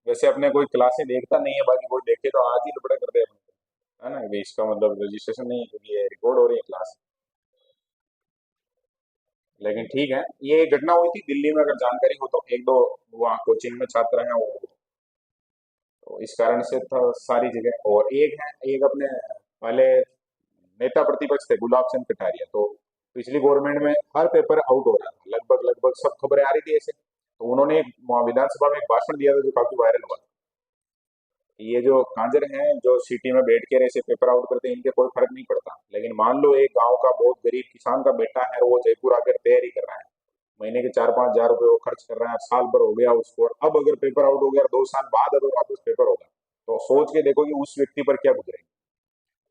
वैसे अपने कोई क्लासें देखता नहीं है, बाकी कोई देखे तो आज ही लफड़ा कर दे अपने, है ना। ये इसका मतलब रजिस्ट्रेशन नहीं है क्योंकि ये रिकॉर्ड हो रही है क्लास। लेकिन ठीक है, ये घटना हुई थी दिल्ली में, अगर जानकारी हो तो। एक दो वहाँ कोचिंग में छात्र हैं वो, तो इस कारण से था सारी जगह। और एक है, एक अपने पहले नेता प्रतिपक्ष थे गुलाब चंद कटारिया, तो पिछली गवर्नमेंट में हर पेपर आउट हो रहा था, लगभग लगभग सब खबरें आ रही थी ऐसे। तो उन्होंने विधानसभा में एक भाषण दिया था जो काफी वायरल हुआ। ये जो कांजर हैं जो सिटी में बैठ के ऐसे पेपर आउट करते हैं, इनके कोई फर्क नहीं पड़ता। लेकिन मान लो एक गांव का बहुत गरीब किसान का बेटा है, वो जयपुर आकर तैयारी कर रहा है, महीने के 4-5 हजार रुपए वो खर्च कर रहा है, साल भर हो गया उसको, और अब अगर पेपर आउट हो गया, 2 साल बाद अगर वापस पेपर होगा, तो सोच के देखो कि उस व्यक्ति पर क्या गुजरेगी।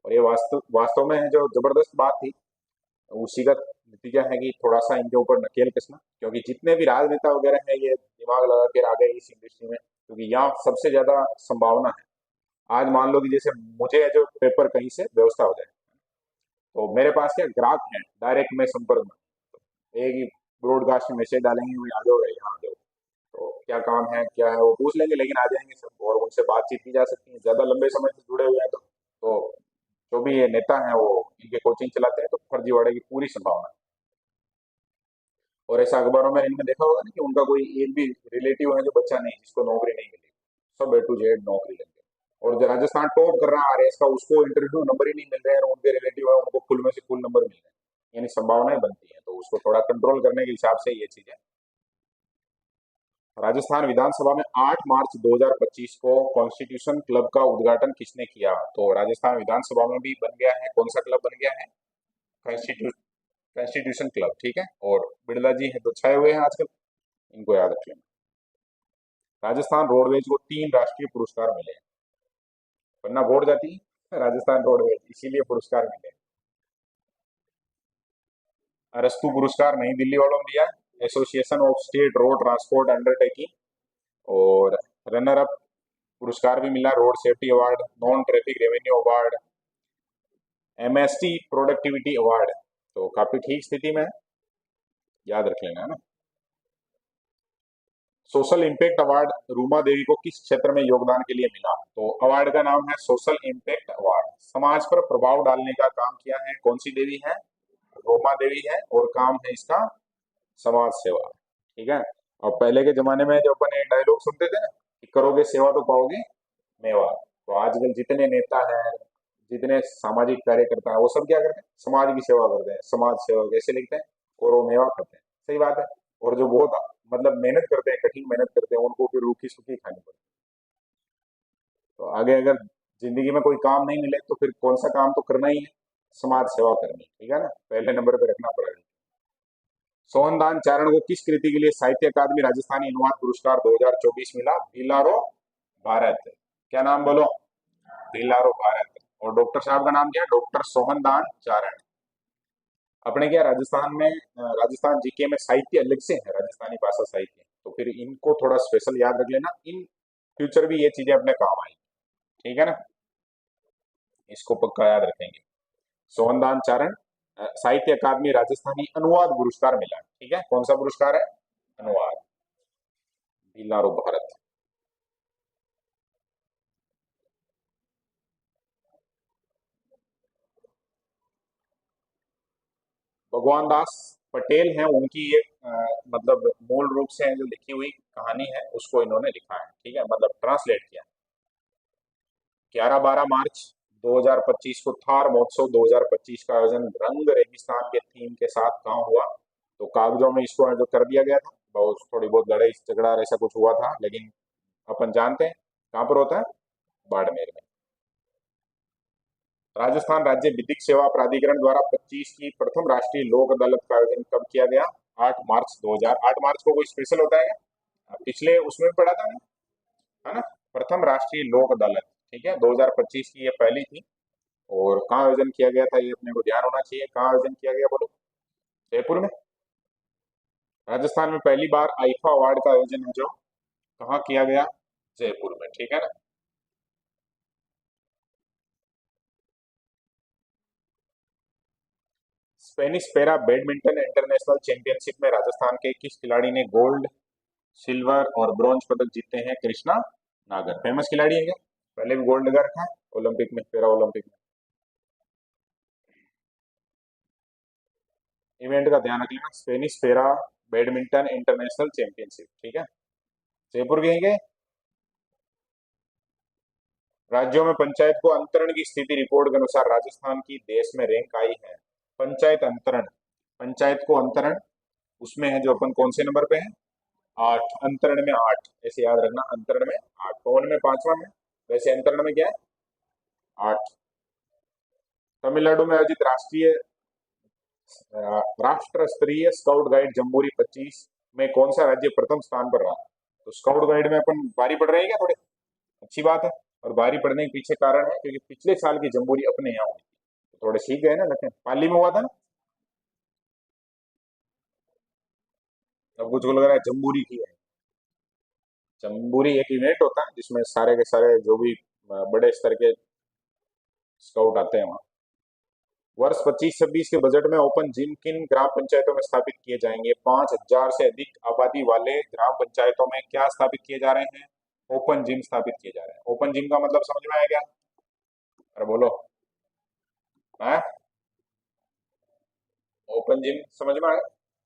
और ये वास्तव वास्तव में है जो जबरदस्त बात थी, उसी का नतीजा है कि थोड़ा सा इनके ऊपर नकेल कसना, क्योंकि जितने भी राजनेता वगैरह हैं ये दिमाग लगा के आ गए इस इंडस्ट्री में, क्योंकि यहाँ सबसे ज्यादा संभावना है। आज मान लो कि जैसे मुझे जो पेपर कहीं से व्यवस्था हो जाए, तो मेरे पास क्या ग्राहक है, डायरेक्ट में संपर्क में, एक ही ब्रॉडकास्ट में मैसेज डालेंगे, "भाई आ जाओ भाई, यहाँ आ जाओ।" तो क्या काम है क्या है वो पूछ लेंगे, लेकिन आ जाएंगे सब, और उनसे बातचीत की जा सकती है, ज्यादा लंबे समय से जुड़े हुए हैं तो जो भी ये नेता है वो इनके कोचिंग चलाते हैं, तो फर्जीवाड़े की पूरी संभावना है। और ऐसा अखबारों में इनमें देखा होगा ना कि उनका कोई एक भी रिलेटिव है जो बच्चा नहीं जिसको नौकरी नहीं मिली, सब A to Z नौकरी लग गई। और जो राजस्थान टॉप कर रहा है आरएएस का, उसको इंटरव्यू नंबर ही नहीं मिल रहे हैं, और उनके रिलेटिव है उनको फुल में से फुल नंबर मिल रहे हैं, यानी संभावनाएं बनती है। तो उसको थोड़ा कंट्रोल करने के हिसाब से ये चीजें। राजस्थान विधानसभा में 8 मार्च 2025 को कॉन्स्टिट्यूशन क्लब का उद्घाटन किसने किया? तो राजस्थान विधानसभा में भी बन गया है, कौन सा क्लब बन गया है? कॉन्स्टिट्यूशन क्लब, ठीक है। और बिरला जी हैं तो छाए हुए हैं आजकल, इनको याद रख लेना। राजस्थान रोडवेज को 3 राष्ट्रीय पुरस्कार मिले हैं। पन्ना बोर्ड जाती है, राजस्थान रोडवेज, इसीलिए पुरस्कार मिले। अरस्तु पुरस्कार नई दिल्ली वालों ने दिया, association of state road transport undertaking. और रनर अप पुरस्कार भी मिला, road safety award, non traffic revenue award, MST productivity award. तो काफी ठीक स्थिति में है, याद रख लेना है ना। Social impact award Ruma Devi को किस क्षेत्र में योगदान के लिए मिला? तो अवार्ड का नाम है सोशल इम्पैक्ट अवार्ड। समाज पर प्रभाव डालने का काम किया है, कौन सी देवी है? रोमा देवी है, और काम है इसका समाज सेवा। ठीक है। और पहले के जमाने में जो अपन एक डायलॉग सुनते थे ना कि करोगे सेवा तो पाओगे मेवा, तो आजकल जितने नेता हैं, जितने सामाजिक कार्यकर्ता हैं, वो सब क्या करते हैं? समाज की सेवा करते हैं। समाज सेवा कैसे लिखते हैं? और वो मेवा करते हैं। सही बात है। और जो बहुत मतलब मेहनत करते हैं, कठिन मेहनत करते हैं, उनको फिर रूखी सूखी खानी पड़ती है। तो आगे अगर जिंदगी में कोई काम नहीं मिले तो फिर कौन सा काम तो करना ही है, समाज सेवा करनी। ठीक है ना, पहले नंबर पे रखना पड़ेगा। सोहनदान चारण को किस कृति के लिए साहित्य अकादमी राजस्थानी अनुवाद पुरस्कार 2024 मिला? बिलारो भारत। क्या नाम बोलो? बिलारो भारत। और डॉक्टर साहब का नाम क्या है? डॉक्टर सोहनदान चारण। अपने क्या राजस्थान में राजस्थान जीके में साहित्य अलग से है, राजस्थानी भाषा साहित्य, तो फिर इनको थोड़ा स्पेशल याद रख लेना, इन फ्यूचर भी ये चीजें अपने काम आई। ठीक है ना, इसको पक्का याद रखेंगे। सोहनदान चारण साहित्य अकादमी राजस्थानी अनुवाद पुरस्कार मिला। ठीक है, कौन सा पुरस्कार है? अनुवाद, बिलारो भारत। भगवान दास पटेल हैं, उनकी ये मतलब मूल रूप से जो लिखी हुई कहानी है उसको इन्होंने लिखा है। ठीक है, मतलब ट्रांसलेट किया। 11-12 मार्च 2025 को थार महोत्सव 2025 का आयोजन रंग रेगिस्तान के थीम के साथ कहाँ हुआ? तो कागजों में इसको जो कर दिया गया था, बहुत थोड़ी बहुत लड़ाई झगड़ा ऐसा कुछ हुआ था, लेकिन अपन जानते हैं कहाँ पर होता है? बाड़मेर में। राजस्थान राज्य विधिक सेवा प्राधिकरण द्वारा 25 की प्रथम राष्ट्रीय लोक अदालत का आयोजन कब किया गया? 8 मार्च 2000। 8 मार्च को कोई स्पेशल होता है क्या? पिछले उसमें भी पढ़ा था ना, है ना, प्रथम राष्ट्रीय लोक अदालत। ठीक है, 2025 की ये पहली थी। और कहाँ आयोजन किया गया था, ये अपने को ध्यान होना चाहिए। कहाँ आयोजन किया गया बोलो? जयपुर में। राजस्थान में पहली बार आईफा अवार्ड का आयोजन है जो कहाँ किया गया? जयपुर में। ठीक है ना। Spanish para badminton international championship में राजस्थान के किस खिलाड़ी ने गोल्ड, सिल्वर और ब्रॉन्ज पदक जीते हैं? कृष्णा नागर, फेमस खिलाड़ी है क्या? पहले भी गोल्ड लगा रखा है ओलंपिक में, पैरा ओलंपिक में। इवेंट का ध्यान रख लेना, Spanish para badminton international championship. ठीक है, जयपुर के हैं क्या? राज्यों में पंचायत को अंतरण की स्थिति रिपोर्ट के अनुसार राजस्थान की देश में रैंक आई है। पंचायत अंतरण, पंचायत को अंतरण, उसमें है जो अपन कौन से नंबर पे है? 8, अंतरण में 8, ऐसे याद रखना, अंतरण में 8, पवन में 5वां है, वैसे अंतरण में क्या है? 8। तमिलनाडु में आयोजित राष्ट्र स्तरीय स्काउट गाइड जम्बूरी 25 में कौन सा राज्य प्रथम स्थान पर रहा? तो स्काउट गाइड में अपन भारी पड़ रहे हैं क्या थोड़े? अच्छी बात है। और भारी पड़ने के पीछे कारण है क्योंकि पिछले साल की जम्बूरी अपने यहाँ हुई थी, तो थोड़े सीख गए ना, लेकिन पाली में हुआ था ना। अब कुछ को लग रहा है जम्बूरी की है। जम्बूरी एक इवेंट होता है जिसमें सारे के सारे जो भी बड़े स्तर के स्काउट आते हैं वहाँ। वर्ष 25-26 के बजट में ओपन जिम किन ग्राम पंचायतों में स्थापित किए जाएंगे? 5,000 से अधिक आबादी वाले ग्राम पंचायतों में क्या स्थापित किए जा रहे हैं? ओपन जिम स्थापित किए जा रहे हैं। ओपन जिम का मतलब समझ में आया क्या? अरे बोलो। है, ओपन जिम समझ में आया?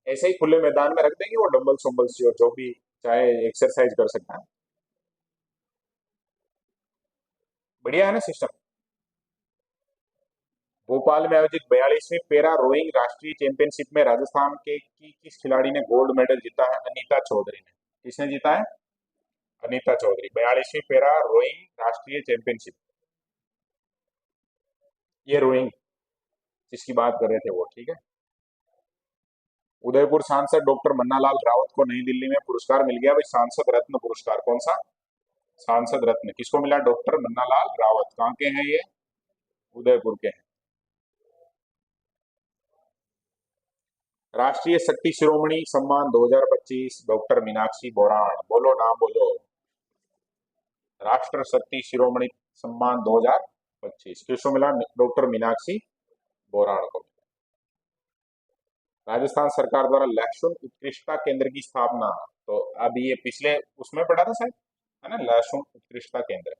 ऐसे ही खुले मैदान में रख देंगे वो डंबल सम्बल्स जो भी चाहे एक्सरसाइज कर सकता है। बढ़िया है ना सिस्टम। भोपाल में आयोजित 42वीं पैरा रोइंग राष्ट्रीय चैंपियनशिप में राजस्थान के की किस खिलाड़ी ने गोल्ड मेडल जीता है? अनीता चौधरी ने। किसने जीता है? अनीता चौधरी। 42वीं पैरा रोइंग राष्ट्रीय चैंपियनशिप, ये रोइंग जिसकी बात कर रहे थे वो। ठीक है। उदयपुर सांसद डॉक्टर मन्नालाल रावत को नई दिल्ली में पुरस्कार मिल गया भाई, सांसद रत्न पुरस्कार। कौन सा? सांसद रत्न किसको मिला? डॉक्टर मन्नालाल रावत। कहाँ के हैं ये? उदयपुर के हैं। राष्ट्रीय शक्ति शिरोमणि सम्मान 2025 डॉक्टर मीनाक्षी बोरान, बोलो नाम बोलो। राष्ट्र शक्ति शिरोमणि सम्मान 2025 किसको मिला? डॉक्टर मीनाक्षी बोरान को। राजस्थान सरकार द्वारा लहसुन उत्कृष्टता केंद्र की स्थापना, तो अब ये पिछले उसमें पढ़ा था शायद, है ना, लहसुन उत्कृष्टता केंद्र।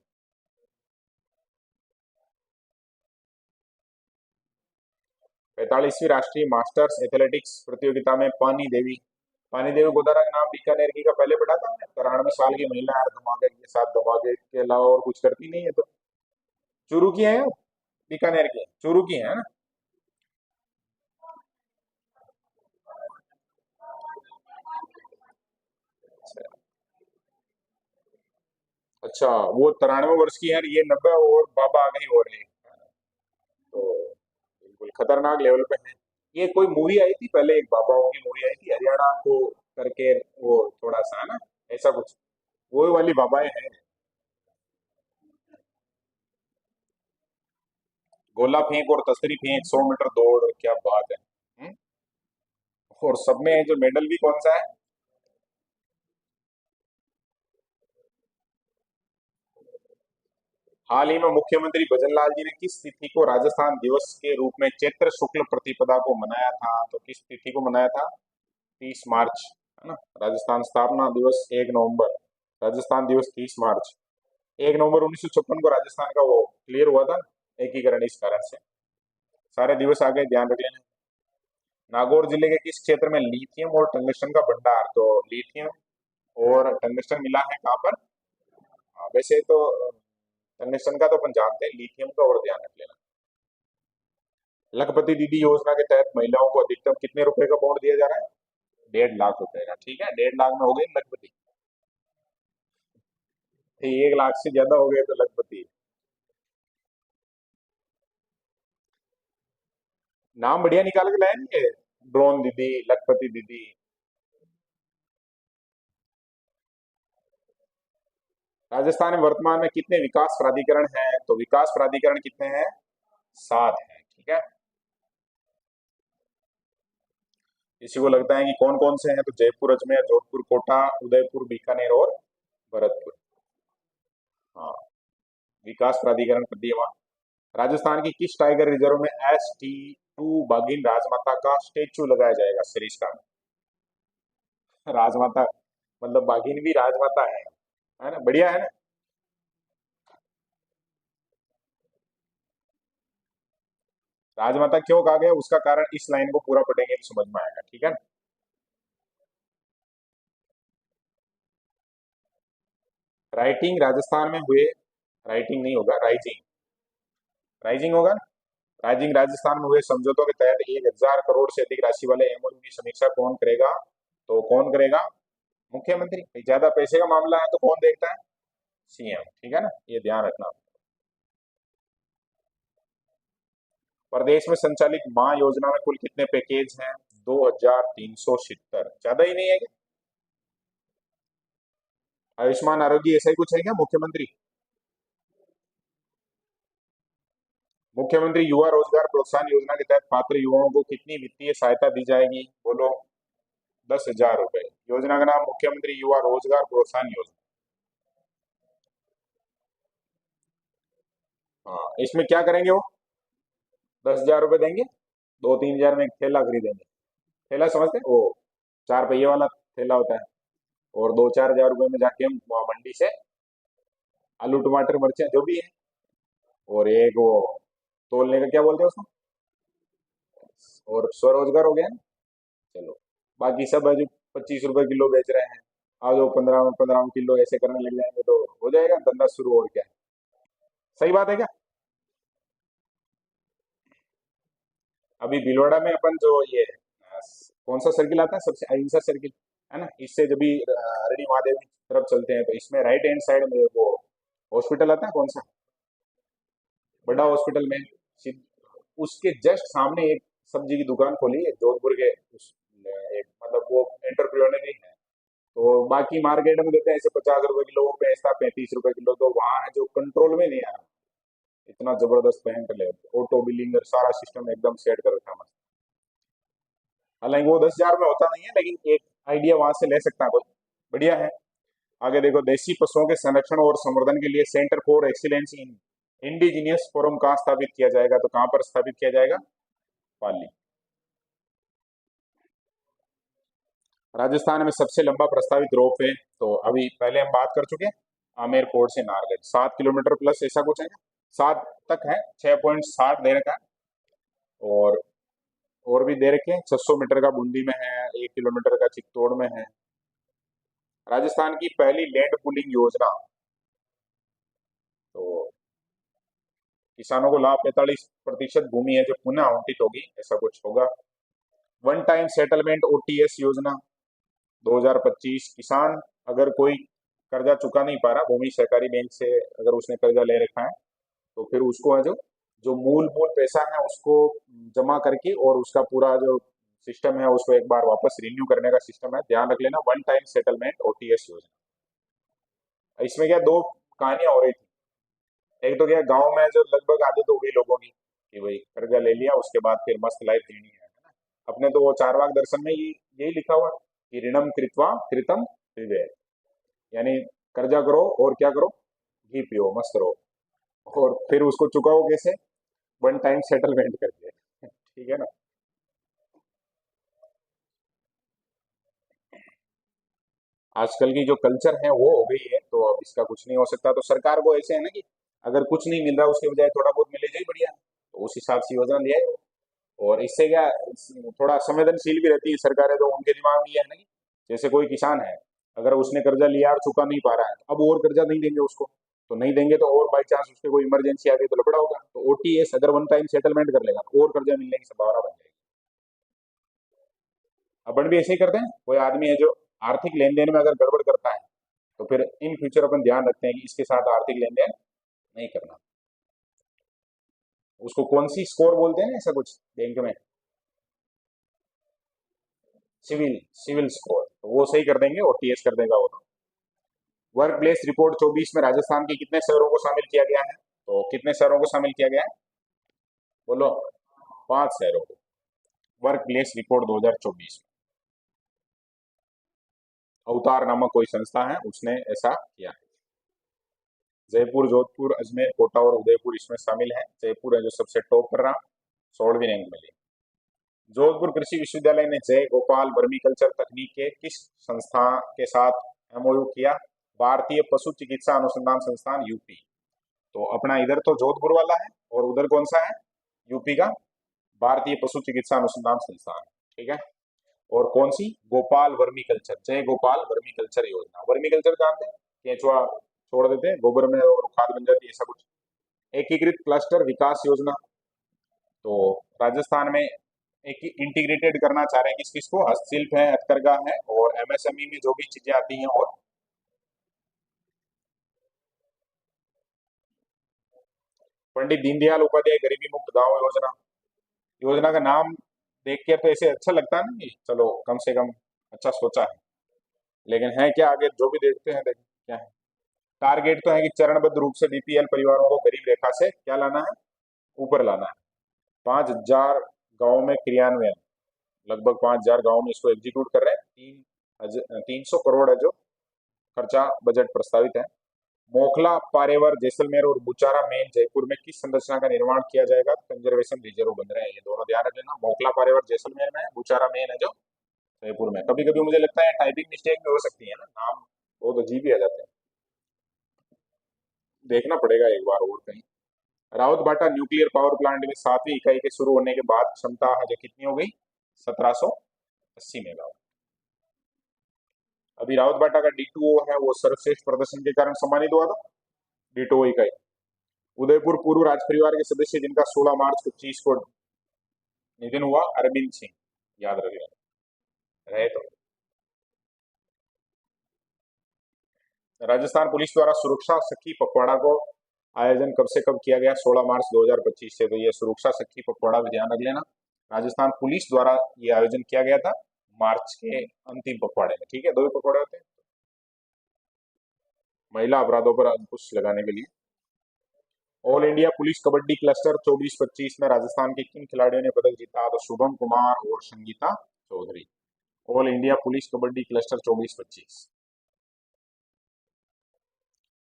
45वीं राष्ट्रीय मास्टर्स एथलेटिक्स प्रतियोगिता में पानी देवी गोदारा का नाम बीकानेर की का पहले पढ़ा था हमने। 93 साल की महिला है, धमाके के साथ, धमाके के अलावा और कुछ करती नहीं है, तो चूरू की है, बीकानेर की है, चूरू की है ना। अच्छा, वो 93 वर्ष की है, ये 90 और बाबा आगे ही हो रहे हैं, तो बिल्कुल खतरनाक लेवल पे है। ये कोई मूवी आई थी पहले, एक बाबाओं की मूवी आई थी हरियाणा को करके, वो थोड़ा सा है ना, ऐसा कुछ, वो वाली बाबाएं हैं। गोला फेंक और तसरी फेंक, 100 मीटर दौड़, क्या बात है। और सब में जो मेडल भी कौन सा है? हाल ही में मुख्यमंत्री भजनलाल जी ने किस तिथि को राजस्थान दिवस के रूप में चैत्र शुक्ल प्रतिपदा को मनाया था? तो किस तिथि को मनाया था? 30 मार्च, है ना। राजस्थान स्थापना दिवस 1 नवंबर, राजस्थान दिवस 30 मार्च। 1 नवंबर 1956 को राजस्थान का वो क्लियर हुआ था, एकीकरण, इस कारण से सारे दिवस आगे ध्यान रख लेना। नागौर जिले के किस क्षेत्र में लिथियम और टंगस्टन का भंडार? तो लिथियम और टंगस्टन मिला है कहाँ पर? हाँ, वैसे तो टंगस्टन का तो अपन जानते हैं, लिथियम का और ध्यान रख लेना। लखपति दीदी योजना के तहत महिलाओं को अधिकतम कितने रुपए का बॉन्ड दिया जा रहा है? 1.5 लाख रुपए का, ठीक है, 1.5 लाख में हो गई लखपति। 1 लाख से ज्यादा हो गए तो लखपति। नाम बढ़िया निकाल के लाए नहीं ये, ड्रोन दीदी, लखपति दीदी। राजस्थान में वर्तमान में कितने विकास प्राधिकरण हैं? तो विकास प्राधिकरण कितने हैं? 7 हैं, ठीक है। किसी को लगता है कि कौन कौन से हैं, तो जयपुर, अजमेर, जोधपुर, कोटा, उदयपुर, बीकानेर और भरतपुर। हाँ, विकास प्राधिकरण कर दिए वहां। राजस्थान की किस टाइगर रिजर्व में ST2 बाघिन राजमाता का स्टेचू लगाया जाएगा? सरिस्का में राजमाता, मतलब बाघिन भी राजमाता है ना, बढ़िया है ना। राजमाता क्यों कहा गया उसका कारण इस लाइन को पूरा पढ़ेंगे तो समझ में आएगा, ठीक है ना। राइटिंग राजस्थान में हुए, राइटिंग नहीं होगा, राइजिंग, राइजिंग होगा ना। राइजिंग राजस्थान में हुए समझौतों के तहत 1,000 करोड़ से अधिक राशि वाले MOU की समीक्षा कौन करेगा? तो कौन करेगा? मुख्यमंत्री। ज्यादा पैसे का मामला है तो कौन देखता है? CM, ठीक है ना, ये ध्यान रखना। प्रदेश में संचालित माँ योजना में कुल कितने पैकेज हैं? 2,376, ज्यादा ही नहीं है क्या? आयुष्मान आरोग्य ऐसा ही कुछ है क्या? मुख्यमंत्री, मुख्यमंत्री युवा रोजगार प्रोत्साहन योजना के तहत पात्र युवाओं को कितनी वित्तीय सहायता दी जाएगी? बोलो। 10,000 रुपए। योजना का नाम मुख्यमंत्री युवा रोजगार प्रोत्साहन योजना। हाँ, इसमें क्या करेंगे वो? 10,000 रुपए देंगे, 2-3 हजार में एक थैला खरीदेंगे। थैला समझते हैं, वो 4 पहिए वाला थैला होता है, और 2-4 हजार रुपए में जाके हम वहाँ मंडी से आलू टमाटर मिर्चें जो भी है, और एक वो तोलने का क्या बोलते हैं उसको, और स्वरोजगार हो गया ना। चलो, बाकी सब है जो 25 रुपए किलो बेच रहे हैं, आज वो 15-15 किलो ऐसे करने लग जाएंगे तो हो जाएगा धंधा शुरू, और क्या है। सही बात है क्या? अभी भीलवाड़ा में अपन जो ये कौन सा सर्किल आता है सबसे, अहिंसा सर्किल, है ना, इससे जब भी अरणी महादेव की तरफ चलते हैं तो इसमें राइट हैंड साइड में वो हॉस्पिटल आता है, कौन सा, बड़ा हॉस्पिटल में, सिद- उसके जस्ट सामने एक सब्जी की दुकान खोली है जोधपुर के, उस एक मतलब वो एंटरप्रेन्योर है। तो बाकी मार्केट में देते हैं ऐसे 50 रुपए किलो, वो बेचता 35 रुपए किलो, तो वहां है जो कंट्रोल में नहीं आ रहा। इतना जबरदस्त पेंट ले, ऑटो बिलिंग सारा सिस्टम एकदम सेट कर रखा है मस्त। हालांकि वो 10,000 में होता नहीं है, लेकिन एक आइडिया वहां से ले सकता है कोई। बढ़िया है। आगे देखो, देसी पशुओं के संरक्षण और संवर्धन के लिए centre for excellence in indigenous forum कहाँ स्थापित किया जाएगा, तो कहाँ पर स्थापित किया जाएगा? पाली। राजस्थान में सबसे लंबा प्रस्तावित रोपवे, तो अभी पहले हम बात कर चुके हैं, आमेर फोर्ट से नारगढ़ 7 किलोमीटर प्लस ऐसा कुछ है, 7 तक है, 6.60 दे रखा है। और भी दे रखे हैं, 600 मीटर का बूंदी में है, 1 किलोमीटर का चित्तौड़ में है। राजस्थान की पहली लैंड पूलिंग योजना, तो किसानों को लाभ 45% भूमि है जो पुनः आवंटित होगी, ऐसा कुछ होगा। वन टाइम सेटलमेंट ओटीएस योजना 2025, किसान अगर कोई कर्जा चुका नहीं पा रहा भूमि सहकारी बैंक से, अगर उसने कर्जा ले रखा है, तो फिर उसको है जो जो मूल मूल पैसा है उसको जमा करके, और उसका पूरा जो सिस्टम है उसको एक बार वापस रिन्यू करने का सिस्टम है, ध्यान रख लेना, वन टाइम सेटलमेंट ओटीएस योजना। इसमें क्या दो कहानियां हो रही थी। एक तो क्या, गांव में जो लगभग आदत हो गई लोगों की कि भाई कर्जा ले लिया उसके बाद फिर मस्त लाइफ जीनी है ना। अपने तो वो चारवाक दर्शन में यही लिखा हुआ है कि ऋणम कृत्वा कृतम विवेक, यानी कर्जा करो और क्या करो, घी पियो मस्त रहो, और फिर उसको चुकाओ कैसे? वन टाइम सेटलमेंट करके। ठीक है ना। आजकल की जो कल्चर है वो हो गई है, तो अब इसका कुछ नहीं हो सकता। तो सरकार को ऐसे है ना कि अगर कुछ नहीं मिल रहा उसके बजाय थोड़ा बहुत मिलेगा ही बढ़िया, तो उस हिसाब से योजना लिया है। और इससे क्या, थोड़ा संवेदनशील भी रहती है सरकारें, तो उनके दिमाग में ये है ना कि जैसे कोई किसान है, अगर उसने कर्जा लिया और चुका नहीं पा रहा है, अब और कर्जा नहीं देंगे उसको, तो नहीं देंगे तो और बाई चांस उसके कोई इमरजेंसी आ गई तो लफड़ा होगा, तो ओटीएस अगर वन टाइम सेटलमेंट कर लेगा तो और कर्जा मिलने की संभावना बन जाएगी। अपन भी ऐसे ही करते हैं, कोई आदमी है जो आर्थिक लेन देन में अगर गड़बड़ करता है, तो फिर इन फ्यूचर अपन ध्यान रखते हैं कि इसके साथ आर्थिक लेन देन नहीं करना। उसको कौन सी स्कोर बोलते हैं ना, ऐसा कुछ बैंक में, सिविल सिविल स्कोर, तो वो सही कर देंगे और टीएस कर देगा वो तो। वर्क प्लेस रिपोर्ट 24 में राजस्थान के कितने शहरों को शामिल किया गया है, तो कितने शहरों को शामिल किया गया है? बोलो। 5 शहरों को। वर्क प्लेस रिपोर्ट 2024 में अवतार नामक कोई संस्था है उसने ऐसा किया है। जयपुर, जोधपुर, अजमेर, कोटा और उदयपुर इसमें शामिल है। जयपुर है जो सबसे टॉप पर रहा, 16वीं रैंक मिली। जोधपुर कृषि विश्वविद्यालय ने जय गोपाल वर्मीकल्चर तकनीक के किस संस्था के साथ एमओयू किया? भारतीय पशु चिकित्सा अनुसंधान संस्थान यूपी। तो अपना इधर तो जोधपुर वाला है, और उधर कौन सा है? यूपी का भारतीय पशु चिकित्सा अनुसंधान संस्थान। ठीक है। और कौन सी? गोपाल वर्मी कल्चर, जय गोपाल वर्मी कल्चर योजना। वर्मी कल्चर जानते हैं, केंचुआ छोड़ देते हैं गोबर में और खाद बन जाती है, ऐसा कुछ। एकीकृत क्लस्टर विकास योजना, तो राजस्थान में एक इंटीग्रेटेड करना चाह रहे हैं किस किस को? हस्तशिल्प है, हथकरघा है, और एमएसएमई में जो भी चीजें आती हैं। और पंडित दीनदयाल उपाध्याय गरीबी मुक्त गांव योजना। योजना का नाम देख के तो ऐसे अच्छा लगता है ना कि चलो कम से कम अच्छा सोचा है, लेकिन है क्या आगे जो भी देखते हैं, देखें क्या है। टारगेट तो है कि चरणबद्ध रूप से बीपीएल परिवारों को गरीब रेखा से क्या लाना है? ऊपर लाना है। 5,000 गाँव में क्रियान्वयन, लगभग 5,000 गाँव में इसको एग्जीक्यूट कर रहे हैं। 300 करोड़ है जो खर्चा बजट प्रस्तावित है। मोखला, पारेवर, जैसलमेर और बुचारा मेन जयपुर में किस संरचना का निर्माण किया जाएगा? कंजर्वेशन रिजर्व बन रहे हैं, ये दोनों ध्यान रख लेना। मोखला पारेवर जैसलमेर में है, बुचारा मेन है जो जयपुर में। कभी कभी मुझे लगता है टाइपिंग मिस्टेक में हो सकती है ना, नाम बहुत अजीब ही आ जाते हैं, देखना पड़ेगा एक बार और कहीं। राउत भाटा न्यूक्लियर पावर प्लांट में 7वीं इकाई के शुरू होने के बाद क्षमता है जो कितनी हो गई? 1780 मेगावाट। अभी राउत भाटा का D2O है वो सर्वश्रेष्ठ प्रदर्शन के कारण सम्मानित हुआ था, D2O इकाई। उदयपुर पूर्व राज परिवार के सदस्य जिनका 16 मार्च 25 को निधन हुआ, अरविंद सिंह, याद रखिएगा, रहे तो। राजस्थान पुलिस द्वारा सुरक्षा सखी पखवाड़ा को आयोजन कब से कब किया गया? 16 मार्च 2025 से। तो ये सुरक्षा सखी पखवाड़ा भी ध्यान रख लेना, राजस्थान पुलिस द्वारा ये आयोजन किया गया था मार्च के अंतिम पखवाड़े में। ठीक है, 2 ही पखवाड़े होते हैं महिला अपराधों पर अंकुश लगाने के लिए। All India police kabaddi cluster 24-25 में राजस्थान के किन खिलाड़ियों ने पदक जीता? तो शुभम कुमार और Sangeeta Chaudhary. All India police kabaddi cluster 24-25।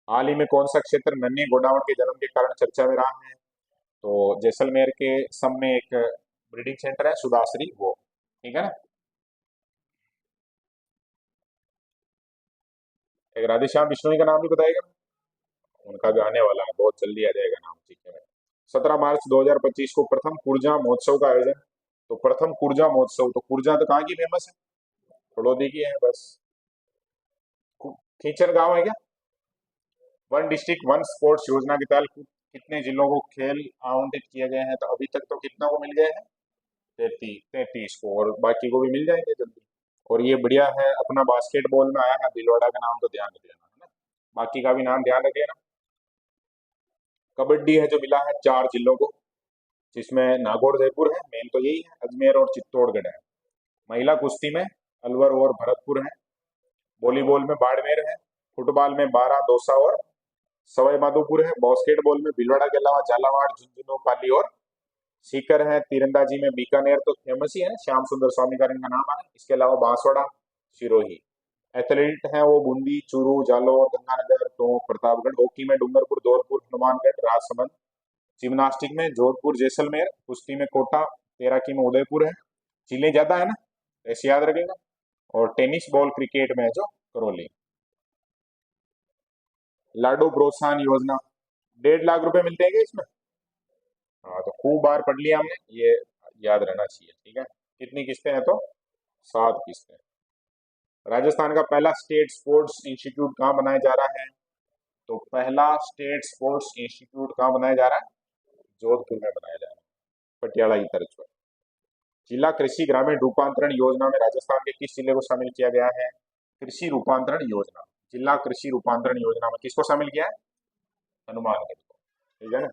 हाल ही में कौन सा क्षेत्र नन्ही गोडावण के जन्म के कारण चर्चा में रहा है? तो जैसलमेर के सम में एक ब्रीडिंग सेंटर है सुदासरी, वो, ठीक है ना। एक राधेश्याम बिश्नोई का नाम भी बताएगा, उनका भी आने वाला है, बहुत जल्दी आ जाएगा नाम, ठीक है। 17 मार्च 2025 को प्रथम कुर्जा महोत्सव का आयोजन। तो प्रथम कुर्जा महोत्सव, तो कुर्जा तो कहाँ की फेमस है? फड़ौदी की है बस। खींचर गांव है क्या? वन डिस्ट्रिक्ट वन स्पोर्ट्स योजना के तहत कितने जिलों को खेल आवंटित किए गए हैं? तो अभी तक तो कितना को मिल गए हैं? 33 को, और बाकी को भी मिल जाएंगे जल्दी। और ये बढ़िया है, अपना बास्केटबॉल में आया है भीलवाड़ा का नाम, तो ध्यान रख लेना, है ना। बाकी का भी नाम ध्यान रख लेना। कबड्डी है जो मिला है 4 जिलों को, जिसमें नागौर जयपुर है, मेन तो यही है, अजमेर और चित्तौड़गढ़ है। महिला कुश्ती में अलवर और भरतपुर है। वॉलीबॉल में बाड़मेर है। फुटबॉल में बारह, दौसा और सवाई माधोपुर है। बास्केटबॉल में भीलवाड़ा के अलावा झालावाड़, झुंझुनू, पाली और सीकर है। तीरंदाजी में बीकानेर तो फेमस ही है, श्याम सुंदर स्वामी का इनका नाम है। इसके अलावा बांसवाड़ा, सिरोही। एथलीट है वो बूंदी, चूरू, जालौर, गंगानगर, टोंक, प्रतापगढ़। हॉकी में डूंगरपुर, धौलपुर, हनुमानगढ़, राजसमंद। जिम्नास्टिक में जोधपुर, जैसलमेर। कुश्ती में कोटा, तैराकी में उदयपुर है। जिले ज्यादा है ना, ऐसे याद रखेगा। और टेनिस बॉल क्रिकेट में है जो करौली। लाडो प्रोत्साहन योजना 1.5 लाख रुपए मिलते हैं क्या इसमें? हाँ, तो खूब बार पढ़ लिया हमने, ये याद रहना चाहिए, ठीक है। कितनी किस्तें हैं? तो 7 किस्तें। राजस्थान का पहला स्टेट स्पोर्ट्स इंस्टीट्यूट कहाँ बनाया जा रहा है? तो पहला स्टेट स्पोर्ट्स इंस्टीट्यूट कहाँ बनाया जा रहा है? जोधपुर में बनाया जा रहा है, पटियाला की तर्ज पर। जिला कृषि ग्रामीण रूपांतरण योजना में राजस्थान के किस जिले को शामिल किया गया है? कृषि रूपांतरण योजना, जिला कृषि रूपांतरण योजना में किसको शामिल किया है? हनुमानगढ़ को, ठीक है ना।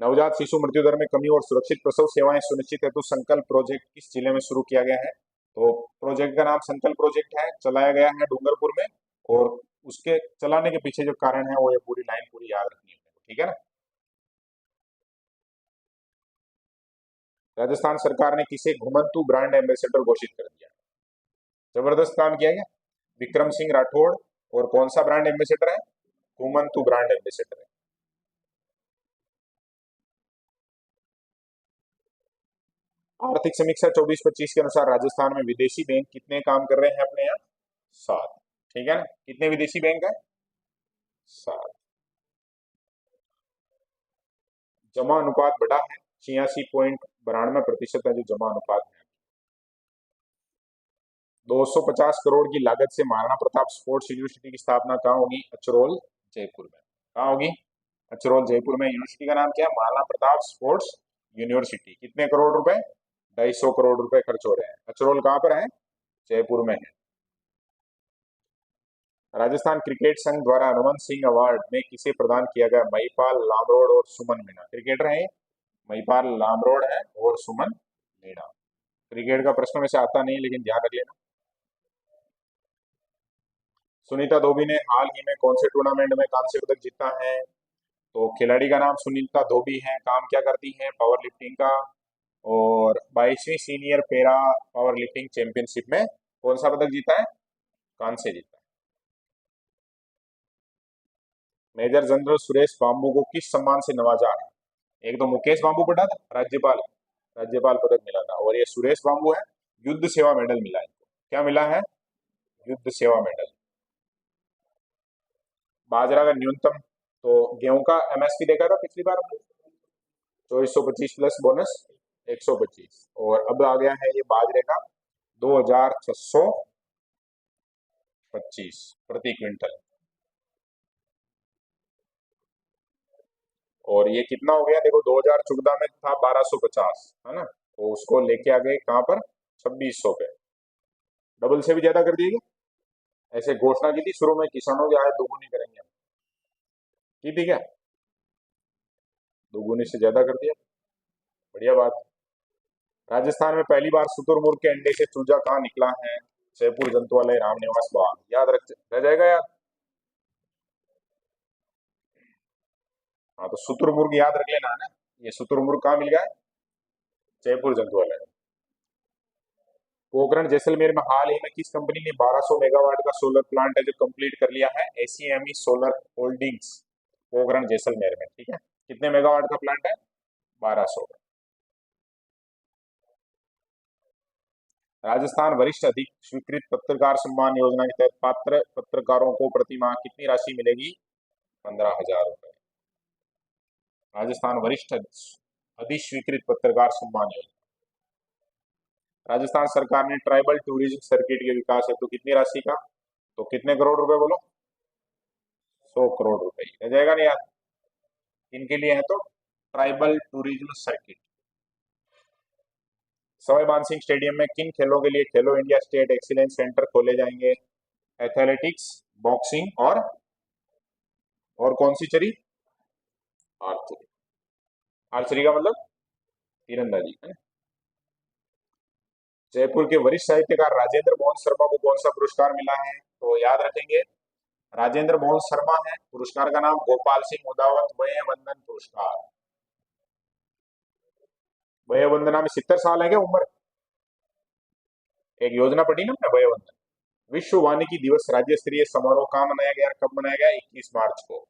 नवजात शिशु मृत्यु दर में कमी और सुरक्षित प्रसव सेवाएं सुनिश्चित हेतु संकल्प प्रोजेक्ट किस जिले में शुरू किया गया है? तो प्रोजेक्ट का नाम संकल्प प्रोजेक्ट है, चलाया गया है डूंगरपुर में। और उसके चलाने के पीछे जो कारण है वो, ये पूरी लाइन पूरी याद रखनी है, ठीक है ना। राजस्थान सरकार ने किसे घुमंतु ब्रांड एम्बेसडर घोषित कर दिया? जबरदस्त काम किया गया, विक्रम सिंह राठौड़। और कौन सा ब्रांड एम्बेसडर है? घुमंतु ब्रांड एम्बेसडर है। आर्थिक समीक्षा 24-25 के अनुसार राजस्थान में विदेशी बैंक कितने काम कर रहे हैं अपने यहाँ? 7, ठीक है ना। कितने विदेशी बैंक है? 7। जमा अनुपात बढ़ा है, 86.92% है जो जमा अनुपात है। 250 करोड़ की लागत से महाराणा प्रताप स्पोर्ट्स यूनिवर्सिटी की स्थापना कहाँ होगी? अचरोल, जयपुर में। कहाँ होगी? अचरोल, जयपुर में। यूनिवर्सिटी का नाम क्या है? Maharana Pratap sports university. कितने करोड़ रुपए? 250 करोड़ रुपए खर्च हो रहे हैं। अचरोल कहाँ पर है? जयपुर में है। राजस्थान क्रिकेट संघ द्वारा हनुमंत सिंह अवार्ड में किसे प्रदान किया गया? महिपाल लामरोड और सुमन मीणा। क्रिकेटर है, महिपाल लामरोड है और सुमन मीणा। क्रिकेट का प्रश्न में से आता नहीं, लेकिन ध्यान रख लेना। सुनीता धोबी ने हाल ही में कौन से टूर्नामेंट में कांस्य पदक जीता है? तो खिलाड़ी का नाम सुनीता धोबी है। काम क्या करती है? पावर लिफ्टिंग का। और 22वीं senior para power lifting championship में कौन सा पदक जीता है? कांस्य जीता है। मेजर जनरल सुरेश बाबू को किस सम्मान से नवाजा है? एक तो मुकेश बाबू पढ़ा था, राज्यपाल, राज्यपाल पदक मिला था। और ये सुरेश बाबू है, युद्ध सेवा मेडल मिला है इनको। क्या मिला है? युद्ध सेवा मेडल। बाजरा का न्यूनतम, तो गेहूं का एमएसपी देखा था पिछली बार हमने, 2425 प्लस बोनस 125। और अब आ गया है ये बाजरे का 2625 प्रति क्विंटल। और ये कितना हो गया देखो, 2014 में था 1250, है ना। तो उसको लेके आ गए कहां पर? 2600 पे, डबल से भी ज्यादा कर दिए। ऐसे घोषणा की थी शुरू में, किसानों की आय दोगुनी करेंगे हम, की थी क्या? दोगुनी से ज्यादा कर दिया, बढ़िया बात। राजस्थान में पहली बार शुतुरमुर्ग के अंडे से चूजा कहाँ निकला है? जयपुर जंतुआलय रामनिवास बाग। याद रख, रह जाएगा याद। हाँ तो शुतुरमुर्ग याद रख लेना है ना, ये शुतुरमुर्ग कहाँ मिल गया है? जयपुर जंतुआलय में। पोखरण जैसलमेर में हाल ही में किस कंपनी ने 1200 मेगावाट का सोलर प्लांट है जो कंप्लीट कर लिया है? एसीएमई सोलर होल्डिंग्स, पोखरण जैसलमेर में। ठीक है, कितने मेगावाट का प्लांट है? 1200। राजस्थान वरिष्ठ अधिक स्वीकृत पत्रकार सम्मान योजना के तहत पात्र पत्रकारों को प्रतिमाह कितनी राशि मिलेगी? 15,000 रुपए। राजस्थान वरिष्ठ अधिस्वीकृत पत्रकार सम्मान योजना। राजस्थान सरकार ने ट्राइबल टूरिज्म सर्किट के विकास हेतु कितनी राशि का, तो कितने करोड़ रुपए बोलो? 100 करोड़ रुपए। रह जाएगा नहीं यार, इनके लिए है तो tribal tourism circuit. Sawai Mansingh stadium में किन खेलों के लिए खेलो इंडिया स्टेट एक्सीलेंस सेंटर खोले जाएंगे? एथलेटिक्स, बॉक्सिंग और कौन सी चरी? आर्चरी। आर्चरी का मतलब तीरंदाजी है। जयपुर के वरिष्ठ साहित्यकार राजेंद्र मोहन शर्मा को कौन सा पुरस्कार मिला है? तो याद रखेंगे, राजेंद्र मोहन शर्मा है, पुरस्कार का नाम गोपाल सिंह उदावत वय वंदन पुरस्कार। वय वंदना में 70 साल है क्या उम्र? एक योजना पढ़ी ना वय वंदन। विश्व वानिकी दिवस राज्य स्तरीय समारोह कहाँ मनाया गया, कब मनाया गया? 21 मार्च को।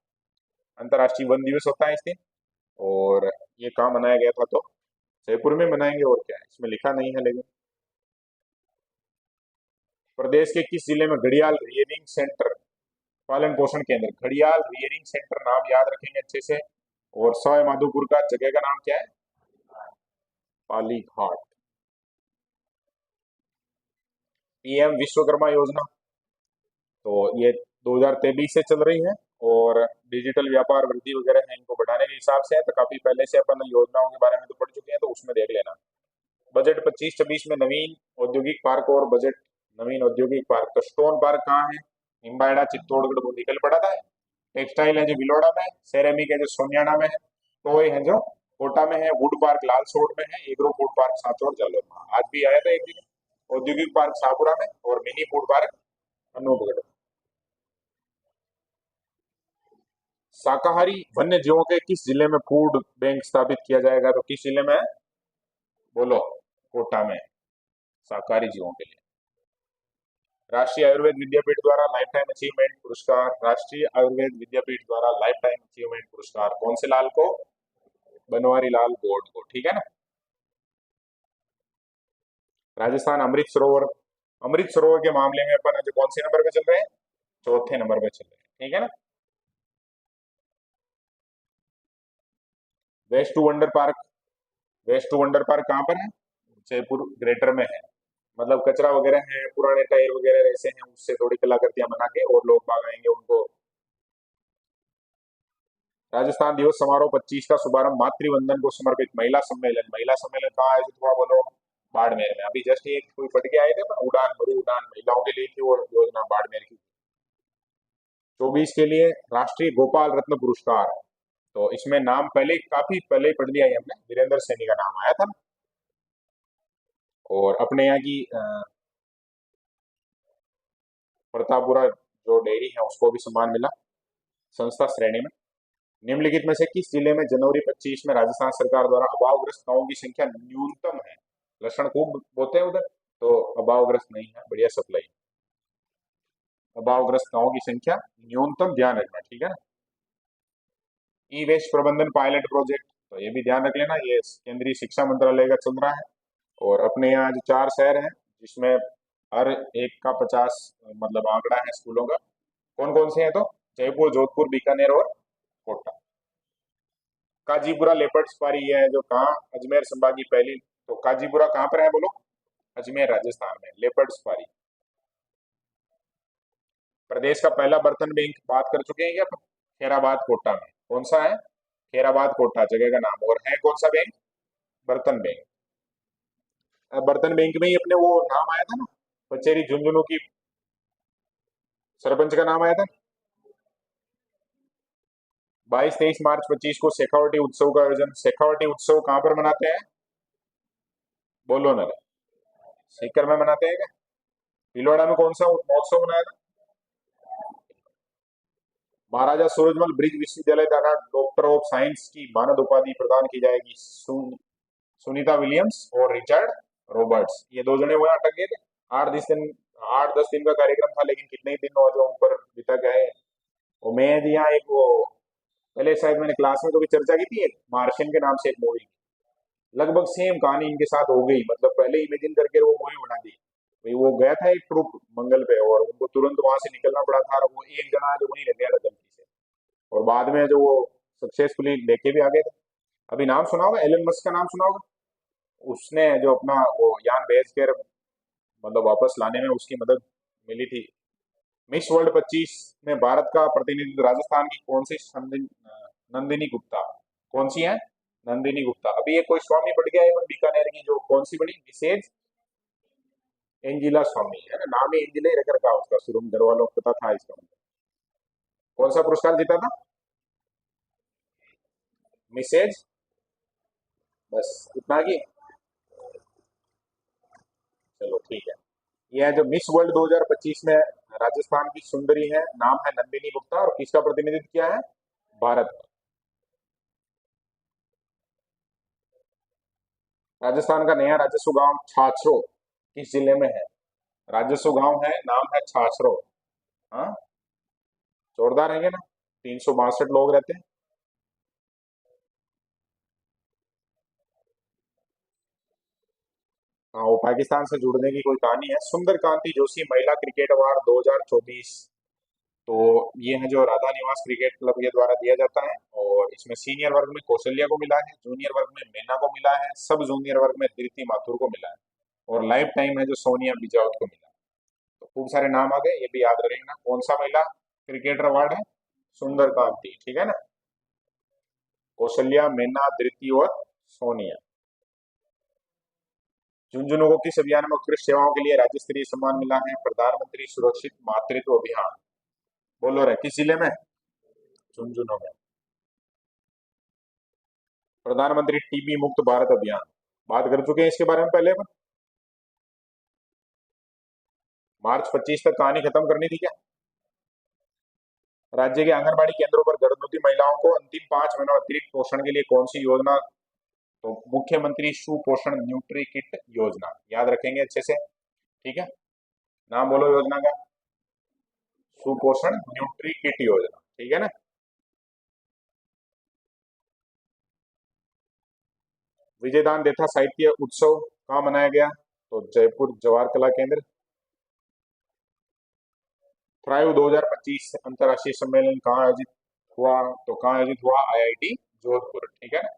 अंतर्राष्ट्रीय वन दिवस होता है इस दिन, और ये कहाँ मनाया गया था? तो जयपुर में मनाएंगे, और क्या है, इसमें लिखा नहीं है लेकिन। प्रदेश के किस जिले में घड़ियाल रियरिंग सेंटर पालन पोषण केंद्र, घड़ियाल रियरिंग सेंटर नाम याद रखेंगे अच्छे से। और सवाई माधोपुर का जगह का नाम क्या है? पाली घाट। पीएम विश्वकर्मा योजना, तो ये 2023 से चल रही है, और डिजिटल व्यापार वृद्धि वगैरह है, इनको बढ़ाने के हिसाब से है, तो काफी पहले से अपन योजनाओं के बारे में तो पढ़ चुके हैं, तो उसमें देख लेना। बजट 25-26 में नवीन औद्योगिक पार्क और बजट नवीन औद्योगिक पार्क, तो स्टोन पार्क कहाँ है? निम्बाड़ा चित्तौड़गढ़ वो निकल पड़ा था। टेक्सटाइल है जो बिलोड़ा में है, सेरेमिक है जो सोनियाना में है, टॉय है जो कोटा में है, वुड पार्क लालसोट में है, agro food park Sanchore Jalore में। आज भी आया था एक दिन, औद्योगिक पार्क शाहपुरा में और मिनी फूड पार्क अनूपगढ़। शाकाहारी वन्य जीवों के किस जिले में फूड बैंक स्थापित किया जाएगा? तो किस जिले में है? बोलो। कोटा में, शाकाहारी जीवों के लिए। राष्ट्रीय आयुर्वेद विद्यापीठ द्वारा लाइफ टाइम अचीवमेंट पुरस्कार, राष्ट्रीय आयुर्वेद विद्यापीठ द्वारा लाइफ टाइम अचीवमेंट पुरस्कार कौन से लाल को? बनवारी लाल बोर्ड को। ठीक है ना। राजस्थान अमृत सरोवर के मामले में अपन जो कौन से नंबर पे चल रहे हैं? चौथे नंबर पे चल रहे हैं। ठीक है ना। Waste to wonder park, waste to wonder park कहाँ पर है? जयपुर ग्रेटर में है। मतलब कचरा वगैरह है, पुराने टायर वगैरह ऐसे हैं, उससे थोड़ी कलाकृतियां बना के और लोग बाग आएंगे उनको। राजस्थान दिवस समारोह 25 का शुभारंभ मातृवंदन को समर्पित महिला सम्मेलन, महिला सम्मेलन कहाँ आयोजित हुआ बोलो? बाड़मेर में। अभी जस्ट एक कोई पढ़ के आए थे ना, उड़ान मरु उड़ान महिलाओं के लिए थी वो योजना, बाड़मेर की। 24 के लिए राष्ट्रीय गोपाल रत्न पुरस्कार, तो इसमें नाम पहले काफी पहले ही पढ़ लिया है हमने, वीरेंद्र सैनी का नाम आया था ना। और अपने यहाँ की प्रतापपुरा जो डेयरी है उसको भी सम्मान मिला संस्था श्रेणी में। निम्नलिखित में से किस जिले में जनवरी 25 में राजस्थान सरकार द्वारा अभावग्रस्त गांवों की संख्या न्यूनतम है? लक्षण खूब बोते हैं उधर, तो अभावग्रस्त नहीं है, बढ़िया सप्लाई। अभावग्रस्त गांवों की संख्या न्यूनतम ध्यान रखना। ठीक है ना। ई वेस्ट प्रबंधन पायलट प्रोजेक्ट, तो ये भी ध्यान रख लेना, ये केंद्रीय शिक्षा मंत्रालय का चल रहा है। और अपने यहाँ जो 4 शहर हैं जिसमें हर एक का 50 मतलब आंकड़ा है स्कूलों का, कौन कौन से हैं? तो जयपुर, जोधपुर, बीकानेर और कोटा। काजीपुरा लेपर्ड सफारी है जो कहाँ? अजमेर संभाग की पहली, तो काजीपुरा कहाँ पर है बोलो? अजमेर राजस्थान में, लेपर्ड सफारी। प्रदेश का पहला बर्तन बैंक बात कर चुके हैं क्या? खेराबाद कोटा में। कौन सा है? खेराबाद कोटा जगह का नाम। और है कौन सा बैंक? बर्तन बैंक। बर्तन बैंक में ही अपने वो नाम आया था ना, कचेरी झुंझुनू की सरपंच का नाम आया था। 22, 23 मार्च 25 को शेखावटी उत्सव का आयोजन, शेखावटी उत्सव कहाँ पर मनाते हैं? बोलो ना। सीकर में मनाते हैं क्या? भीलवाड़ा में कौन सा महोत्सव मनाया था? महाराजा सूरजमल ब्रिज विश्वविद्यालय द्वारा डॉक्टर ऑफ साइंस की मानद उपाधि प्रदान की जाएगी सुनीता विलियम्स और रिचर्ड रॉबर्ट्स। ये दो जने वहां अटक गए थे। 8 10 दिन, 8 10 दिन का कार्यक्रम था, लेकिन कितने ही दिन हो जो ऊपर बीता गए। और मैं जी यहाँ एक वो पहले शायद मैंने क्लास में कभी चर्चा की थी, एक मार्शियन के नाम से एक मूवी, लगभग सेम कहानी इनके साथ हो गई। मतलब पहले इमेजिन करके वो मूवी बना दी भाई। वो गया था एक ट्रुप मंगल पे और उनको तुरंत वहां से निकलना पड़ा था, और वो एक जना जो वहीं रह गया था गलती से, और बाद में जो वो सक्सेसफुली लेके भी आ गए थे। अभी नाम सुना होगा, एलन मस्क का नाम सुना होगा। उसने जो अपना वो यान भेज कर मतलब वापस लाने में उसकी मदद मिली थी। मिस वर्ल्ड 25 में भारत का प्रतिनिधित्व राजस्थान की कौन सी नंदिनी गुप्ता, कौन सी है, नंदिनी गुप्ता। अभी ये कोई स्वामी बढ़ गया है पर बीकानेर की, जो कौन सी बनी, मिसेज एंजिला स्वामी है ना, नाम ही एंजिला ही रख रखा उसका, शुरू में घर वालों को पता था इसका मतलब। कौन सा पुरस्कार जीता था, मिसेज, बस इतना की। चलो ठीक है। यह जो मिस वर्ल्ड 2025 में राजस्थान की सुंदरी है, नाम है नंदिनी गुप्ता, और किसका प्रतिनिधित्व किया है, भारत। राजस्थान का नया राजस्व गांव छाछरो किस जिले में है, राजस्व गांव है, नाम है छाछरो। हाँ, जोरदार है ना, 362 लोग रहते हैं। हाँ, वो पाकिस्तान से जुड़ने की कोई कहानी है। सुंदर कांति जोशी महिला क्रिकेट अवार्ड 2024, तो ये है जो राधा निवास क्रिकेट क्लब के द्वारा दिया जाता है। और इसमें सीनियर वर्ग में कौशल्या को मिला है, जूनियर वर्ग में मीना को मिला है, सब जूनियर वर्ग में धृति माथुर को मिला है, और लाइफ टाइम है जो सोनिया बिजावत को मिला है। तो खूब सारे नाम आ गए, ये भी याद रखेना। कौन सा महिला क्रिकेटर अवार्ड है, सुंदर कांति, ठीक है ना। कौशल्या, मीना, धृति और सोनिया। झुंझुनू को किस अभियान में उत्कृष्ट सेवाओं के लिए राज्य स्तरीय सम्मान मिला है, प्रधानमंत्री सुरक्षित मातृत्व अभियान। बोलो रहे किस जिले में, झुंझुनू में। प्रधानमंत्री टीबी मुक्त भारत अभियान, बात कर चुके हैं इसके बारे में पहले अपन। मार्च 25 तक कहानी खत्म करनी थी क्या। राज्य के आंगनबाड़ी केंद्रों पर गर्भवती महिलाओं को अंतिम 5 महीनों अतिरिक्त पोषण के लिए कौन सी योजना, तो मुख्यमंत्री सुपोषण न्यूट्री किट योजना, याद रखेंगे अच्छे से, ठीक है। नाम बोलो योजना का, सुपोषण न्यूट्री किट योजना, ठीक है ना। विजयदान देथा साहित्य उत्सव कहाँ मनाया गया, तो जयपुर जवाहर कला केंद्र। थ्राइव 2025 अंतर्राष्ट्रीय सम्मेलन कहाँ आयोजित हुआ, तो कहाँ आयोजित हुआ, आईआईटी जोधपुर, ठीक है ना।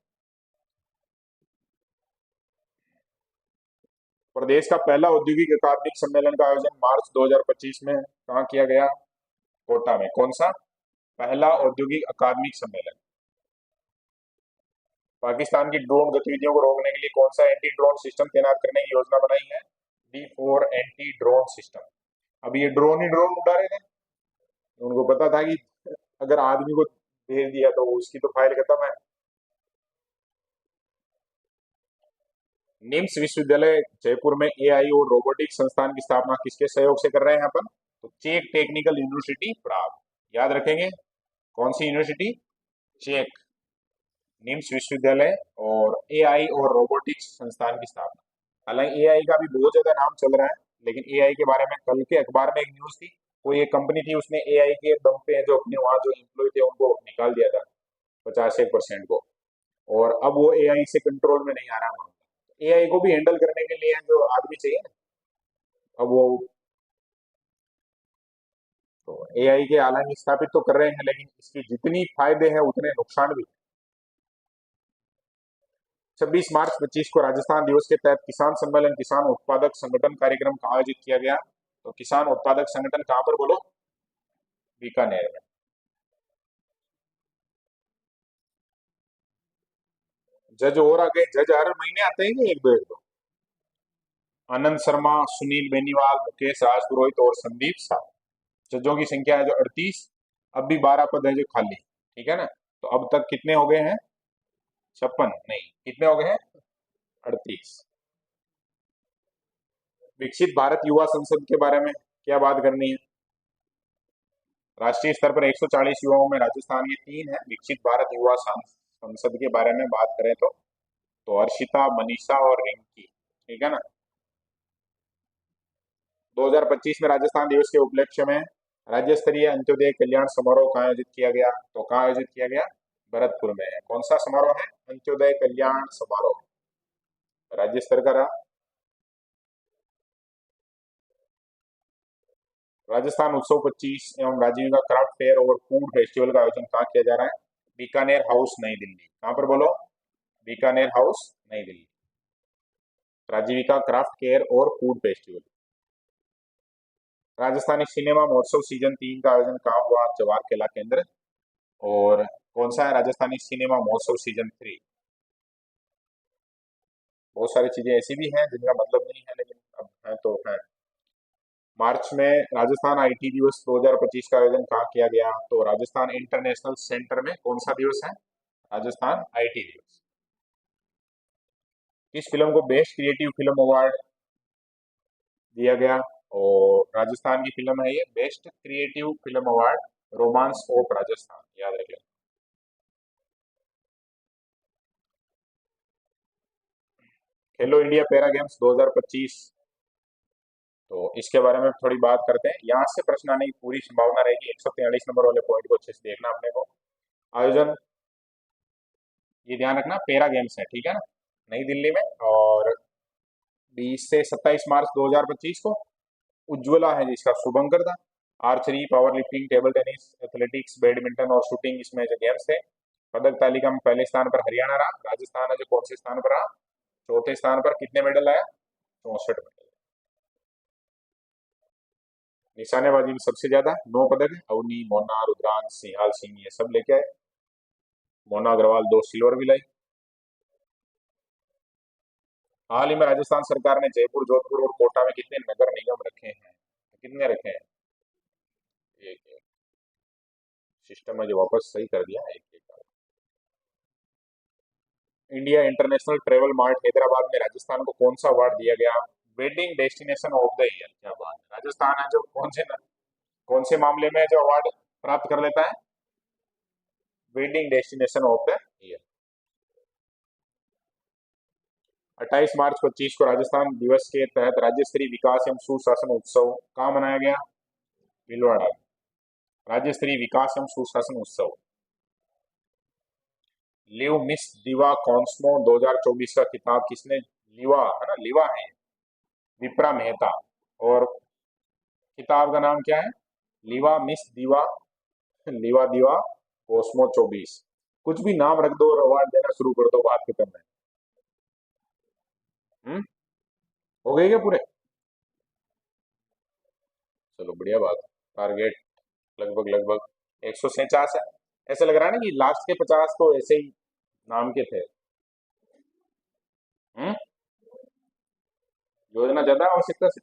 प्रदेश का पहला औद्योगिक अकादमिक सम्मेलन का आयोजन मार्च 2025 में कहाँ किया गया, कोटा में। कौन सा, पहला औद्योगिक अकादमिक सम्मेलन। पाकिस्तान की ड्रोन गतिविधियों को रोकने के लिए कौन सा एंटी ड्रोन सिस्टम तैनात करने की योजना बनाई है, D4 एंटी ड्रोन सिस्टम। अब ये ड्रोन ही ड्रोन उड़ा रहे थे, उनको पता था कि अगर आदमी को भेज दिया तो उसकी तो फाइल खत्म है। निम्स विश्वविद्यालय जयपुर में एआई और रोबोटिक्स संस्थान की स्थापना किसके सहयोग से कर रहे हैं अपन, तो चेक टेक्निकल यूनिवर्सिटी प्राग, याद रखेंगे। कौन सी यूनिवर्सिटी, चेक, निम्स विश्वविद्यालय और एआई और रोबोटिक्स संस्थान की स्थापना। हालांकि एआई का भी बहुत ज्यादा नाम चल रहा है, लेकिन एआई के बारे में कल के अखबार में एक न्यूज थी, कोई एक कंपनी थी उसने एआई के दम पे जो अपने वहां जो एम्प्लॉय थे उनको निकाल दिया था 50% को, और अब वो एआई से कंट्रोल में नहीं आ रहा मामला। एआई को भी हैंडल करने के लिए जो आदमी चाहिए ना, अब वो, तो एआई के हालांकि स्थापित तो कर रहे हैं, लेकिन इसकी जितनी फायदे हैं उतने नुकसान भी। 26 मार्च 25 को राजस्थान दिवस के तहत किसान सम्मेलन किसान उत्पादक संगठन कार्यक्रम का आयोजित किया गया, तो किसान उत्पादक संगठन कहां पर, बोलो, बीकानेर में। जज और आ गए, जज हर महीने आते हैं कि एक दो, आनंद शर्मा, सुनील बेनीवाल, मुकेश राजपुरोहित और संदीप साह। जजों की संख्या है जो 38, अब भी 12 पद है जो खाली, ठीक है ना। तो अब तक कितने हो गए हैं, 56 नहीं, कितने हो गए हैं, 38। विकसित भारत युवा संसद के बारे में क्या बात करनी है, राष्ट्रीय स्तर पर 140 युवाओं में राजस्थान के 3 है। विकसित भारत युवा संसद के बारे में बात करें तो अर्शिता, मनीषा और रिंकी, ठीक है ना। 2025 में राजस्थान दिवस के उपलक्ष्य में राज्य स्तरीय अंत्योदय कल्याण समारोह का आयोजित किया गया। तो कहाँ आयोजित किया गया? भरतपुर में। कौन सा समारोह है? अंत्योदय कल्याण समारोह, राज्य स्तर का रहा। राजस्थान उत्सव 25 एवं राजीविका क्राफ्ट फेयर और फूड फेस्टिवल का आयोजन कहाँ किया जा रहा है? बीकानेर हाउस, नई दिल्ली। कहाँ पर बोलो? बीकानेर हाउस, नई दिल्ली। राजीविका क्राफ्ट फेयर और फूड फेस्टिवल। राजस्थानी सिनेमा महोत्सव सीजन 3 का आयोजन कहाँ हुआ? जवाहर कला केंद्र। और कौन सा है राजस्थानी सिनेमा महोत्सव सीजन 3? बहुत सारी चीजें ऐसी भी हैं जिनका मतलब नहीं है, लेकिन अब है तो है। मार्च में राजस्थान आईटी दिवस 2025 का आयोजन कहाँ किया गया? तो राजस्थान इंटरनेशनल सेंटर में। कौन सा दिवस है? राजस्थान आईटी दिवस। किस फिल्म को बेस्ट क्रिएटिव फिल्म अवार्ड दिया गया? और राजस्थान की फिल्म है ये, best creative film award romance of Rajasthan, याद रख लेना। खेलो इंडिया पैरा गेम्स 2025, तो इसके बारे में थोड़ी बात करते हैं। यहाँ से प्रश्न आने की पूरी संभावना रहेगी। 143 नंबर वाले पॉइंट को अच्छे से देखना अपने को। आयोजन, ये ध्यान रखना, पैरा गेम्स है, ठीक है ना, नई दिल्ली में। और 20 से 27 मार्च 2025 को। उज्ज्वला है जिसका शुभंकर था। Archery, power lifting, table tennis, athletics, badminton और शूटिंग इसमें जो गेम्स थे। पदक तालिका में पहले स्थान पर हरियाणा रहा। राजस्थान है जो कौन से स्थान पर रहा? चौथे स्थान पर। कितने मेडल आया? 64 मेडल। निशानेबाजी में सबसे ज्यादा 9 पदक है। अवनी, मोना, रुद्रांश, सिंहाल सिंह ये सब लेके आए। मोना अग्रवाल 2 सिल्वर भी लाई। हाल ही में राजस्थान सरकार ने जयपुर, जोधपुर और कोटा में कितने नगर निगम रखे हैं? कितने रखे हैं? एक एक। सिस्टम में जो वापस सही कर दिया, एक एक। India international travel mart Hyderabad में राजस्थान को कौन सा अवार्ड दिया गया? Wedding destination of the year. क्या बात है, राजस्थान है जो कौन से मामले में जो अवार्ड प्राप्त कर लेता है? Wedding destination of the year. 28 मार्च 25 को राजस्थान दिवस के तहत राज्य स्तरीय विकास एवं सुशासन उत्सव कहाँ मनाया गया? भीलवाड़ा। राज्य स्तरीय विकास एवं सुशासन उत्सव। लिव मिस दीवा कॉन्समो 2024 का खिताब किसने? लिवा है ना, लिवा है, विप्रा मेहता। और किताब का नाम क्या है? लिवा मिस दीवा, लिवा दीवा कोस्मो 24। कुछ भी नाम रख दो और अवार्ड देना शुरू कर दो, बात खत्म है। हम्म, हो गए क्या पूरे? चलो बढ़िया बात। टारगेट लगभग लगभग 147 है। ऐसा लग रहा है ना कि लास्ट के 50 तो ऐसे ही नाम के थे। हम्म, योजना ज्यादा आवश्यकता से